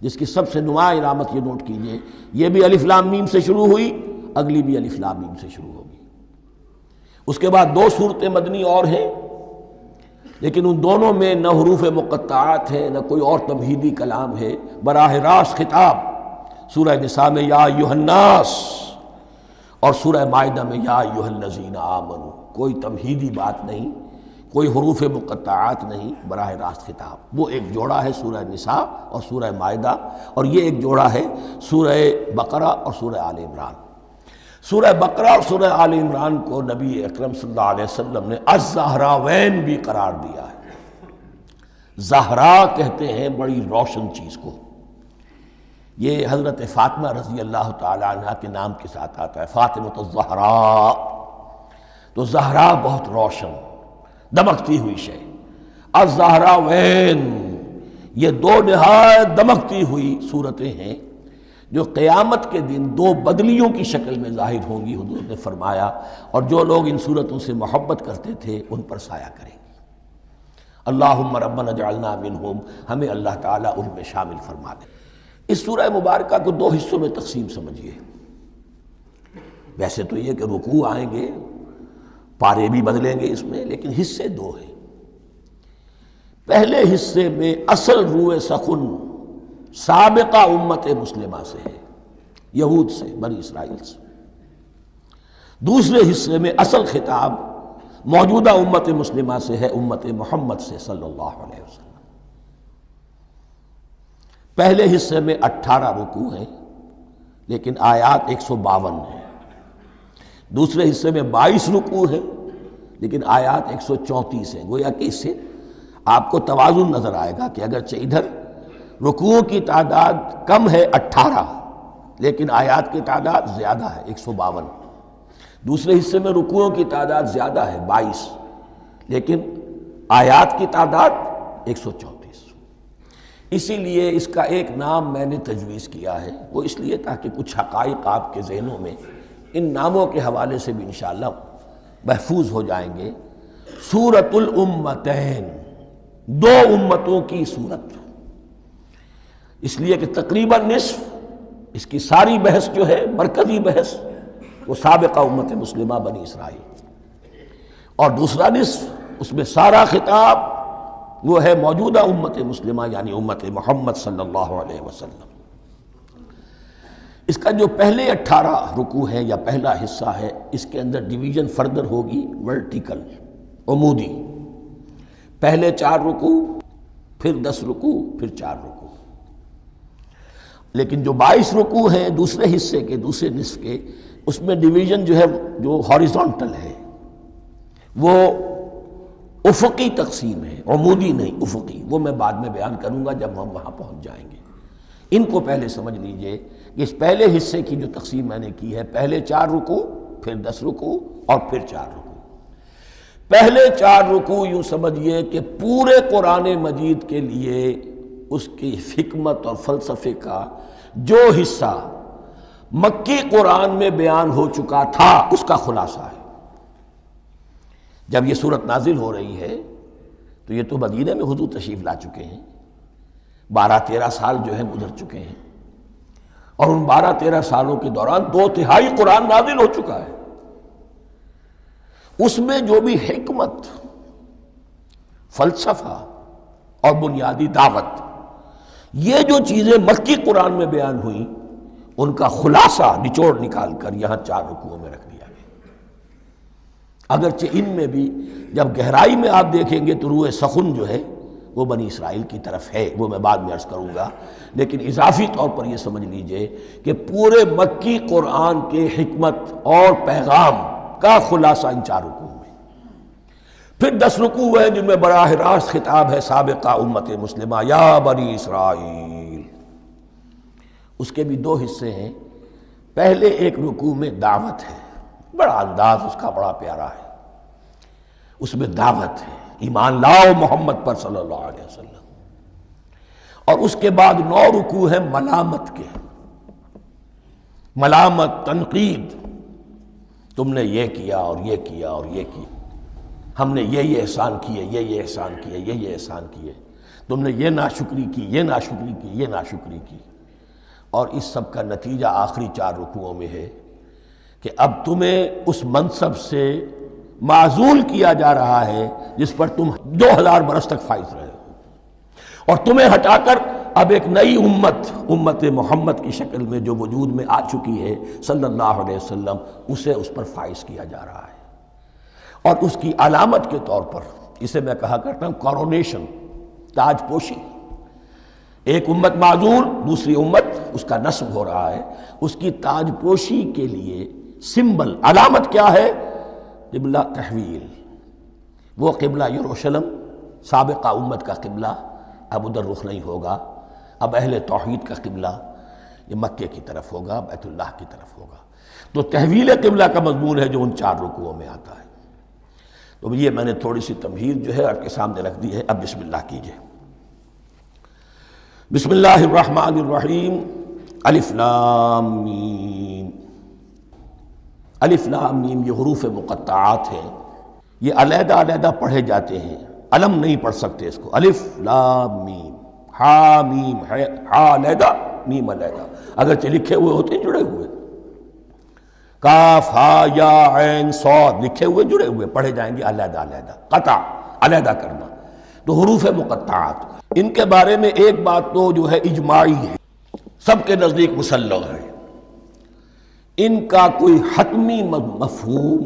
جس کی سب سے نمایاں علامت یہ نوٹ کیجئے، یہ بھی الف لام میم سے شروع ہوئی، اگلی بھی الف لام میم سے شروع ہوگی۔ اس کے بعد 2 صورتیں مدنی اور ہیں، لیکن ان دونوں میں نہ حروف مقطعات ہے، نہ کوئی اور تمہیدی کلام ہے، براہ راست خطاب سورہ نساء میں یا ایھا الناس اور سورہ مائدہ میں یا ایھا الذین آمنوا، کوئی تمہیدی بات نہیں کوئی حروف مقطعات نہیں، براہ راست خطاب۔ وہ ایک جوڑا ہے سورہ نساء اور سورہ مائدہ، اور یہ ایک جوڑا ہے سورہ بقرہ اور سورہ آل عمران۔ سورہ بقرہ اور سورہ آل عمران کو نبی اکرم صلی اللہ علیہ وسلم نے الزہراوین بھی قرار دیا ہے۔ زہرا کہتے ہیں بڑی روشن چیز کو۔ یہ حضرت فاطمہ رضی اللہ تعالی عنہ کے نام کے ساتھ آتا ہے، فاطمۃ الزہراء۔ تو زہرا بہت روشن، دمکتی ہوئی شے۔ الزہراوین، یہ دو نہایت دمکتی ہوئی صورتیں ہیں جو قیامت کے دن دو بدلیوں کی شکل میں ظاہر ہوں گی، حضور نے فرمایا، اور جو لوگ ان صورتوں سے محبت کرتے تھے ان پر سایہ کریں گے۔ اللہم ربنا اجعلنا منہم، ہمیں اللہ تعالیٰ ان میں شامل فرما دے۔ اس سورہ مبارکہ کو دو حصوں میں تقسیم سمجھیے۔ ویسے تو یہ کہ رکوع آئیں گے، پارے بھی بدلیں گے اس میں، لیکن حصے دو ہیں۔ پہلے حصے میں اصل روح سخن سابقہ امت مسلمہ سے ہے، یہود سے، بنی اسرائیل سے۔ دوسرے حصے میں اصل خطاب موجودہ امت مسلمہ سے ہے، امت محمد سے صلی اللہ علیہ وسلم۔ پہلے حصے میں 18 رکوع ہیں لیکن آیات 152 ہیں۔ دوسرے حصے میں 22 رکوع ہیں لیکن آیات 134 ہیں۔ گویا کہ اس سے آپ کو توازن نظر آئے گا کہ اگرچہ ادھر رکوعوں کی تعداد کم ہے 18 لیکن آیات کی تعداد زیادہ ہے 152۔ دوسرے حصے میں رکوعوں کی تعداد زیادہ ہے 22 لیکن آیات کی تعداد 134۔ اسی لیے اس کا ایک نام میں نے تجویز کیا ہے، وہ اس لیے تاکہ کچھ حقائق آپ کے ذہنوں میں ان ناموں کے حوالے سے بھی انشاءاللہ محفوظ ہو جائیں گے۔ سورۃ الامتین، دو امتوں کی صورت، اس لیے کہ تقریباً نصف اس کی ساری بحث جو ہے، مرکزی بحث، وہ سابقہ امت مسلمہ بنی اسرائیل، اور دوسرا نصف اس میں سارا خطاب وہ ہے موجودہ امت مسلمہ یعنی امت محمد صلی اللہ علیہ وسلم۔ اس کا جو پہلے 18 رکوع ہے یا پہلا حصہ ہے، اس کے اندر ڈویژن فردر ہوگی ورٹیکل، عمودی۔ پہلے 4 رکوع، پھر 10 رکوع، پھر 4 رکوع۔ لیکن جو 22 رکوع ہیں دوسرے حصے کے، دوسرے نصف کے، اس میں ڈویژن جو ہے جو ہاریزونٹل ہے، وہ افقی تقسیم ہے، عمودی نہیں، افقی۔ وہ میں بعد میں بیان کروں گا جب ہم وہاں پہنچ جائیں گے۔ ان کو پہلے سمجھ لیجئے کہ اس پہلے حصے کی جو تقسیم میں نے کی ہے، پہلے 4 رکوع، پھر 10 رکوع اور پھر 4 رکوع۔ پہلے 4 رکوع یوں سمجھیے کہ پورے قرآن مجید کے لیے اس کی حکمت اور فلسفے کا جو حصہ مکی قرآن میں بیان ہو چکا تھا اس کا خلاصہ ہے۔ جب یہ صورت نازل ہو رہی ہے تو یہ تو مدینہ میں حضور تشریف لا چکے ہیں، 12-13 سال جو ہے گزر چکے ہیں، اور ان 12-13 سالوں کے دوران 2/3 قرآن نازل ہو چکا ہے۔ اس میں جو بھی حکمت، فلسفہ اور بنیادی دعوت، یہ جو چیزیں مکی قرآن میں بیان ہوئیں، ان کا خلاصہ نچوڑ نکال کر یہاں 4 رکوعوں میں رکھ دیا گیا۔ اگرچہ ان میں بھی جب گہرائی میں آپ دیکھیں گے تو روح سخن جو ہے وہ بنی اسرائیل کی طرف ہے، وہ میں بعد میں عرض کروں گا، لیکن اضافی طور پر یہ سمجھ لیجئے کہ پورے مکی قرآن کے حکمت اور پیغام کا خلاصہ ان 4 رکوعوں میں۔ پھر 10 رکوع ہیں جن میں براہ راست خطاب ہے سابقہ امت مسلمہ، یا بنی اسرائیل۔ اس کے بھی 2 حصے ہیں۔ پہلے ایک رکوع میں دعوت ہے، بڑا انداز اس کا بڑا پیارا ہے، اس میں دعوت ہے، ایمان لاؤ محمد پر صلی اللہ علیہ وسلم۔ اور اس کے بعد 9 رکوع ہیں ملامت کے، ملامت، تنقید، تم نے یہ کیا اور یہ کیا اور یہ کیا، ہم نے یہ احسان کیے، یہ احسان کیے، یہ احسان کیے، تم نے یہ ناشکری کی، یہ ناشکری کی، یہ ناشکری کی۔ اور اس سب کا نتیجہ آخری 4 رکوعوں میں ہے کہ اب تمہیں اس منصب سے معزول کیا جا رہا ہے جس پر تم 2000 برس تک فائز رہے ہو، اور تمہیں ہٹا کر اب ایک نئی امت محمد کی شکل میں جو وجود میں آ چکی ہے صلی اللہ علیہ وسلم، اسے اس پر فائز کیا جا رہا ہے۔ اور اس کی علامت کے طور پر اسے میں کہا کرتا ہوں کورونیشن، تاج پوشی۔ ایک امت معزول، دوسری امت اس کا نسب ہو رہا ہے، اس کی تاج پوشی کے لیے سمبل، علامت کیا ہے؟ قبلہ تحویل۔ وہ قبلہ یروشلم سابقہ امت کا قبلہ اب ادھر رخ نہیں ہوگا، اب اہل توحید کا قبلہ یہ مکے کی طرف ہوگا، بیت اللہ کی طرف ہوگا۔ تو تحویل قبلہ کا مضمون ہے جو ان 4 رکوعوں میں آتا ہے۔ تو یہ میں نے تھوڑی سی تمہید جو ہے آپ کے سامنے رکھ دی ہے۔ اب بسم اللہ کیجئے۔ بسم اللہ الرحمن الرحیم۔ الف لام میم۔ الف لام میم یہ حروف مقطعات ہیں، یہ علیحدہ علیحدہ پڑھے جاتے ہیں، علم نہیں پڑھ سکتے اس کو۔ الف لام میم، ہا میم ہے، ہا علیحدہ میم علیحدہ، اگرچہ لکھے ہوئے ہوتے ہیں جڑے ہوئے، کاف ہا یا عین صاد لکھے ہوئے جڑے ہوئے، پڑھے جائیں گے علیحدہ علیحدہ، قطع علیحدہ کرنا۔ تو حروف مقطعات ان کے بارے میں ایک بات تو جو ہے اجماعی ہے، سب کے نزدیک مسلم ہے، ان کا کوئی حتمی مفہوم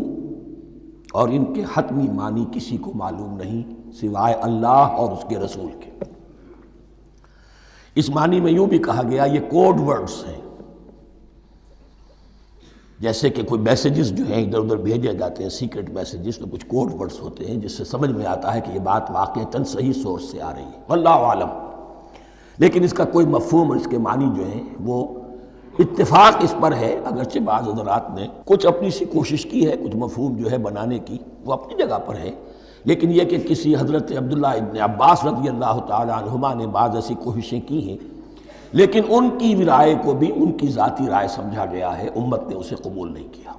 اور ان کے حتمی معنی کسی کو معلوم نہیں سوائے اللہ اور اس کے رسول کے۔ اس معنی میں یوں بھی کہا گیا یہ کوڈ ورڈز ہیں، جیسے کہ کوئی میسیجز جو ہیں ادھر ادھر بھیجے جاتے ہیں، سیکرٹ میسیجز، تو کچھ کوڈ ورڈز ہوتے ہیں جس سے سمجھ میں آتا ہے کہ یہ بات واقعتاً صحیح سورس سے آ رہی ہے، واللہ عالم۔ لیکن اس کا کوئی مفہوم اور اس کے معنی جو ہیں وہ اتفاق اس پر ہے، اگرچہ بعض حضرات نے کچھ اپنی سی کوشش کی ہے، کچھ مفہوم جو ہے بنانے کی، وہ اپنی جگہ پر ہے، لیکن یہ کہ کسی حضرت عبداللہ ابن عباس رضی اللہ تعالیٰ عنہما نے بعض ایسی کوششیں کی ہیں، لیکن ان کی رائے کو بھی ان کی ذاتی رائے سمجھا گیا ہے، امت نے اسے قبول نہیں کیا۔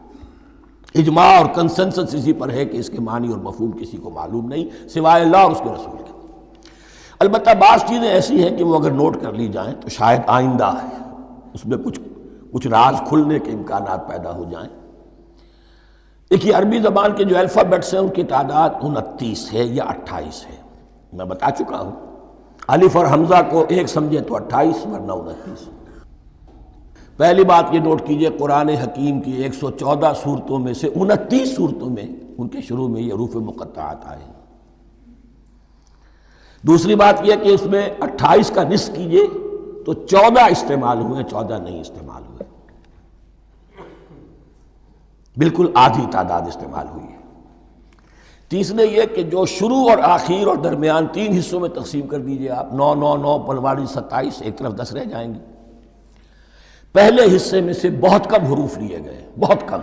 اجماع اور کنسنسس اسی پر ہے کہ اس کے معنی اور مفہوم کسی کو معلوم نہیں سوائے اللہ اور اس کے رسول کے۔ البتہ بعض چیزیں ایسی ہیں کہ وہ اگر نوٹ کر لی جائیں تو شاید آئندہ ہے اس میں کچھ راز کھلنے کے امکانات پیدا ہو جائیں۔ دیکھیے عربی زبان کے جو الفابیٹس ہیں ان کی تعداد 29 ہے یا 28 ہے، میں بتا چکا ہوں۔ الف اور حمزہ کو ایک سمجھیں تو 28 ورنہ 29۔ پہلی بات یہ نوٹ کیجئے، قرآن حکیم کی 114 صورتوں میں سے 29 صورتوں میں ان کے شروع میں یہ حروف مقطعات آئے ہیں۔ دوسری بات یہ کہ اس میں 28 کا نصف کیجئے تو 14 استعمال ہوئے، 14 نہیں استعمال ہوئے، بالکل آدھی تعداد استعمال ہوئی ہے۔ تیسرے یہ کہ جو شروع اور آخر اور درمیان 3 حصوں میں تقسیم کر دیجئے آپ، 9 9 9 پلواڑی 27، ایک طرف 10 رہ جائیں گے۔ پہلے حصے میں سے بہت کم حروف لیے گئے، بہت کم،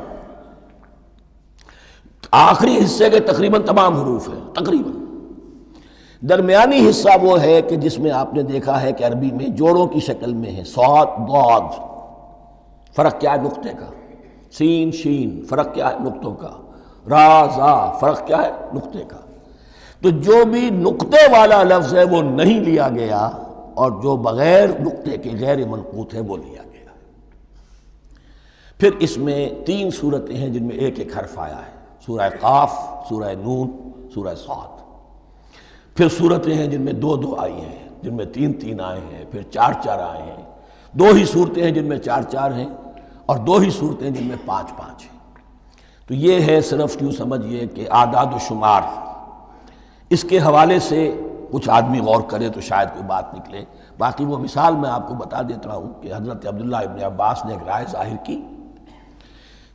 آخری حصے کے تقریباً تمام حروف ہیں تقریباً۔ درمیانی حصہ وہ ہے کہ جس میں آپ نے دیکھا ہے کہ عربی میں جوڑوں کی شکل میں ہے، صاد ضاد، فرق کیا ہے نقطے کا، سین شین فرق کیا ہے نقطوں کا، را زا فرق کیا ہے نقطے کا۔ تو جو بھی نقطے والا لفظ ہے وہ نہیں لیا گیا، اور جو بغیر نقطے کے غیر منقوط ہے وہ لیا گیا۔ پھر اس میں 3 صورتیں ہیں جن میں ایک ایک حرف آیا ہے، سورہ قاف، سورہ نون، سورہ صاد۔ پھر صورتیں ہیں جن میں 2 2 آئی ہیں، جن میں 3 3 آئے ہیں، پھر 4 4 آئے ہیں، 2 ہی صورتیں ہیں جن میں 4 4 ہیں، اور 2 ہی صورتیں جن میں 5 5 ہیں۔ تو یہ ہے صرف یوں سمجھیے کہ اعداد و شمار۔ اس کے حوالے سے کچھ آدمی غور کرے تو شاید کوئی بات نکلے۔ باقی وہ مثال میں آپ کو بتا دیتا ہوں کہ حضرت عبداللہ ابن عباس نے ایک رائے ظاہر کی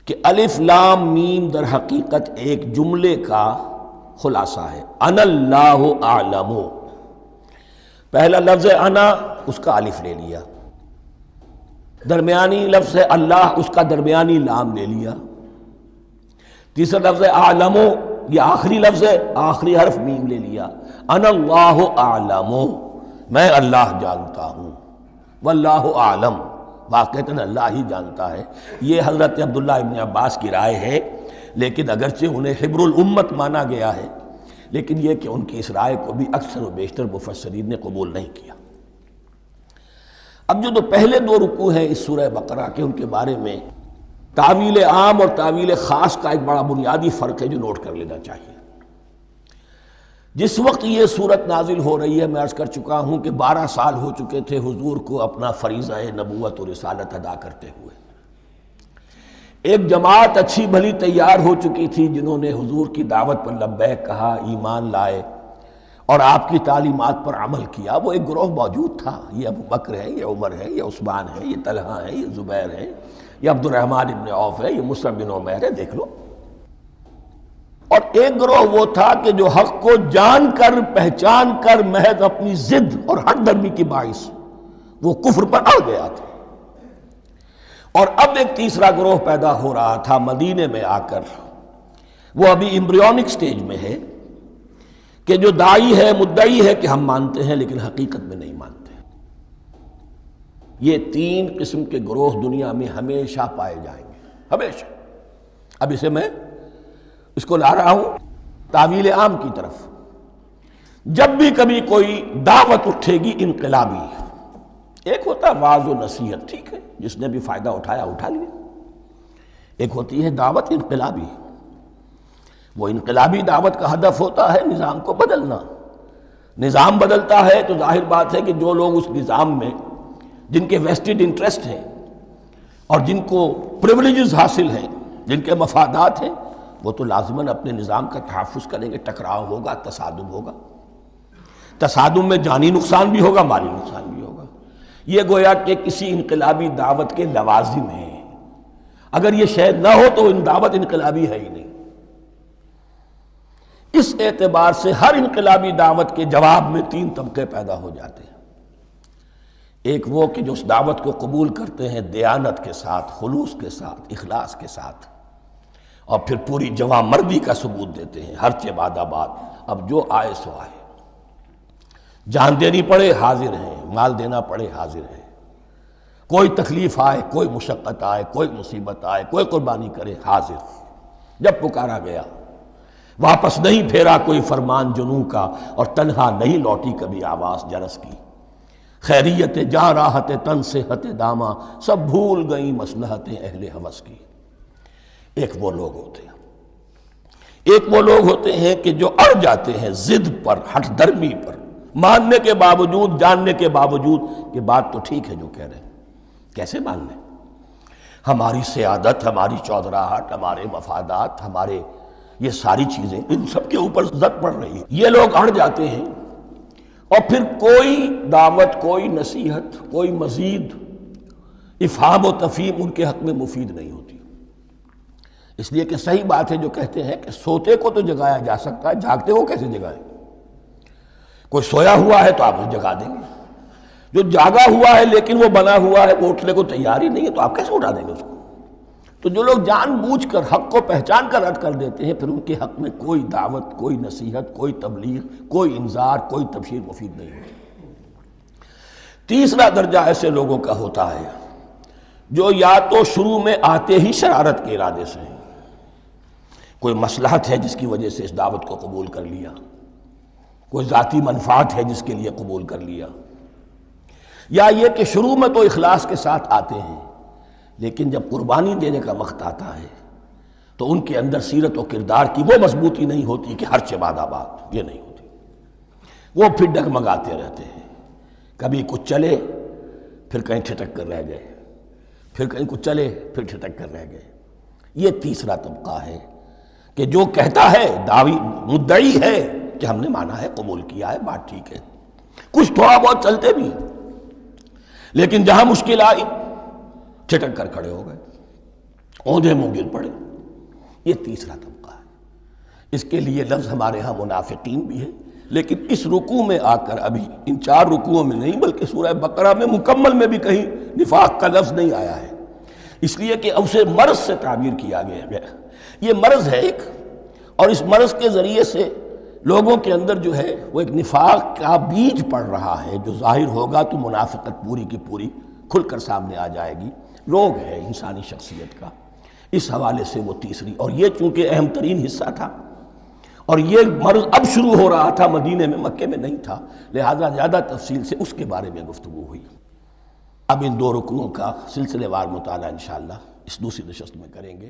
کہ الف لام میم در حقیقت ایک جملے کا خلاصہ ہے، انا اللہ اعلم۔ پہلا لفظ انا، اس کا الف لے لیا، درمیانی لفظ اللہ، اس کا درمیانی لام لے لیا، تیسرا لفظ اعلم، یہ آخری لفظ ہے، آخری حرف میم لے لیا، انا اللہ اعلم، میں اللہ جانتا ہوں، واللہ اعلم، واقعتاً اللہ ہی جانتا ہے۔ یہ حضرت عبداللہ ابن عباس کی رائے ہے، لیکن اگرچہ انہیں حبر الامت مانا گیا ہے، لیکن یہ کہ ان کی اس رائے کو بھی اکثر و بیشتر مفسرین نے قبول نہیں کیا۔ اب جو پہلے 2 رکوع ہیں اس سورہ بقرہ کے، ان کے بارے میں تعویل عام اور تعویل خاص کا ایک بڑا بنیادی فرق ہے جو نوٹ کر لینا چاہیے۔ جس وقت یہ صورت نازل ہو رہی ہے، میں عرض کر چکا ہوں کہ 12 سال ہو چکے تھے حضور کو اپنا فریضہ نبوت و رسالت ادا کرتے ہوئے۔ ایک جماعت اچھی بھلی تیار ہو چکی تھی جنہوں نے حضور کی دعوت پر لبیک کہا، ایمان لائے اور آپ کی تعلیمات پر عمل کیا۔ وہ ایک گروہ موجود تھا، یہ ابو بکر ہے، یہ عمر ہے، یہ عثمان ہے، یہ طلحہ ہے، یہ زبیر ہے، یہ عبد الرحمن ابن عوف ہے، یہ مصعب بن عمیر ہے، دیکھ لو۔ اور ایک گروہ وہ تھا کہ جو حق کو جان کر پہچان کر محض اپنی ضد اور ہٹ درمی کی باعث وہ کفر پر اڑ گیا تھا۔ اور اب ایک تیسرا گروہ پیدا ہو رہا تھا مدینے میں آ کر، وہ ابھی ایمبریونک سٹیج میں ہے، کہ جو داعی ہے، مدعی ہے کہ ہم مانتے ہیں لیکن حقیقت میں نہیں مانتے۔ یہ تین قسم کے گروہ دنیا میں ہمیشہ پائے جائیں گے، ہمیشہ۔ اب اسے میں اس کو لا رہا ہوں تعویل عام کی طرف۔ جب بھی کبھی کوئی دعوت اٹھے گی انقلابی، ایک ہوتا ہے وعظ و نصیحت، ٹھیک ہے، جس نے بھی فائدہ اٹھایا اٹھا لیا۔ ایک ہوتی ہے دعوت انقلابی، وہ انقلابی دعوت کا ہدف ہوتا ہے نظام کو بدلنا۔ نظام بدلتا ہے تو ظاہر بات ہے کہ جو لوگ اس نظام میں جن کے ویسٹڈ انٹرسٹ ہیں اور جن کو پریولیجز حاصل ہیں، جن کے مفادات ہیں، وہ تو لازماً اپنے نظام کا تحفظ کریں گے۔ ٹکراؤ ہوگا، تصادم ہوگا، تصادم میں جانی نقصان بھی ہوگا، مالی نقصان بھی ہوگا۔ یہ گویا کہ کسی انقلابی دعوت کے لوازم ہیں۔ اگر یہ شاید نہ ہو تو دعوت انقلابی ہے ہی نہیں۔ اس اعتبار سے ہر انقلابی دعوت کے جواب میں تین طبقے پیدا ہو جاتے ہیں۔ ایک وہ کہ جو اس دعوت کو قبول کرتے ہیں دیانت کے ساتھ، خلوص کے ساتھ، اخلاص کے ساتھ، اور پھر پوری جواں مردی کا ثبوت دیتے ہیں، ہر چہ بعد آباد، اب جو آئے سو آئے، جان دینی پڑے حاضر ہیں، مال دینا پڑے حاضر ہیں، کوئی تکلیف آئے، کوئی مشقت آئے، کوئی مصیبت آئے، کوئی قربانی کرے، حاضر۔ جب پکارا گیا واپس نہیں پھیرا کوئی فرمان جنوں کا، اور تنہا نہیں لوٹی کبھی آواز جرس کی۔ خیریت جاں راحت تن صحت داماں، سب بھول گئیں مصلحتیں اہل ہوس کی۔ ایک وہ لوگ ہوتے ہیں، ایک وہ لوگ ہوتے ہیں کہ جو اڑ جاتے ہیں ضد پر، ہٹ درمی پر، ماننے کے باوجود، جاننے کے باوجود کہ بات تو ٹھیک ہے جو کہہ رہے ہیں، کیسے مان لیں؟ ہماری سیادت، ہماری چودراہٹ، ہمارے مفادات، ہمارے یہ ساری چیزیں، ان سب کے اوپر زد پڑ رہی ہے۔ یہ لوگ اڑ جاتے ہیں، اور پھر کوئی دعوت، کوئی نصیحت، کوئی مزید افہام و تفہیم ان کے حق میں مفید نہیں ہوتی۔ اس لیے کہ صحیح بات ہے جو کہتے ہیں کہ سوتے کو تو جگایا جا سکتا ہے، جاگتے کو کیسے جگائیں؟ کوئی سویا ہوا ہے تو آپ اسے جگا دیں گے، جو جاگا ہوا ہے لیکن وہ بنا ہوا ہے، وہ اٹھنے کو تیار ہی نہیں ہے، تو آپ کیسے اٹھا دیں گے اس کو؟ تو جو لوگ جان بوجھ کر حق کو پہچان کر رد کر دیتے ہیں، پھر ان کے حق میں کوئی دعوت، کوئی نصیحت، کوئی تبلیغ، کوئی انذار، کوئی تبشیر مفید نہیں ہوتی۔ تیسرا درجہ ایسے لوگوں کا ہوتا ہے جو یا تو شروع میں آتے ہی شرارت کے ارادے سے ہیں، کوئی مصلحت ہے جس کی وجہ سے اس دعوت کو قبول کر لیا، کوئی ذاتی منفعت ہے جس کے لیے قبول کر لیا، یا یہ کہ شروع میں تو اخلاص کے ساتھ آتے ہیں لیکن جب قربانی دینے کا وقت آتا ہے تو ان کے اندر سیرت و کردار کی وہ مضبوطی نہیں ہوتی کہ ہر چہ بعد آباد، یہ نہیں ہوتی، وہ پھر ڈگمگاتے رہتے ہیں، کبھی کچھ چلے پھر کہیں ٹھٹک کر رہ گئے، پھر کہیں کچھ چلے پھر ٹھٹک کر رہ گئے۔ یہ تیسرا طبقہ ہے کہ جو کہتا ہے، دعوی مدعی ہے کہ ہم نے مانا ہے، قبول کیا ہے، بات ٹھیک ہے، کچھ تھوڑا بہت چلتے بھی، لیکن جہاں مشکل آئی ٹھٹک کر کھڑے ہو گئے، اوندھے منہ گر پڑے۔ یہ تیسرا طبقہ ہے۔ اس کے لیے لفظ ہمارے ہاں منافقین بھی ہے، لیکن اس رکوع میں آ کر، ابھی ان 4 رکوعوں میں نہیں بلکہ سورہ بقرہ میں مکمل میں بھی کہیں نفاق کا لفظ نہیں آیا ہے، اس لیے کہ اسے مرض سے تعبیر کیا گیا۔ یہ مرض ہے ایک، اور اس مرض کے ذریعے سے لوگوں کے اندر جو ہے وہ ایک نفاق کا بیج پڑ رہا ہے، جو ظاہر ہوگا تو منافقت پوری کی پوری کھل کر سامنے آ جائے گی۔ روگ ہے انسانی شخصیت کا، اس حوالے سے وہ تیسری، اور یہ چونکہ اہم ترین حصہ تھا، اور یہ مرض اب شروع ہو رہا تھا مدینے میں، مکے میں نہیں تھا، لہذا زیادہ تفصیل سے اس کے بارے میں گفتگو ہوئی۔ اب ان 2 رکوعوں کا سلسلے وار مطالعہ انشاءاللہ اس دوسری نشست میں کریں گے۔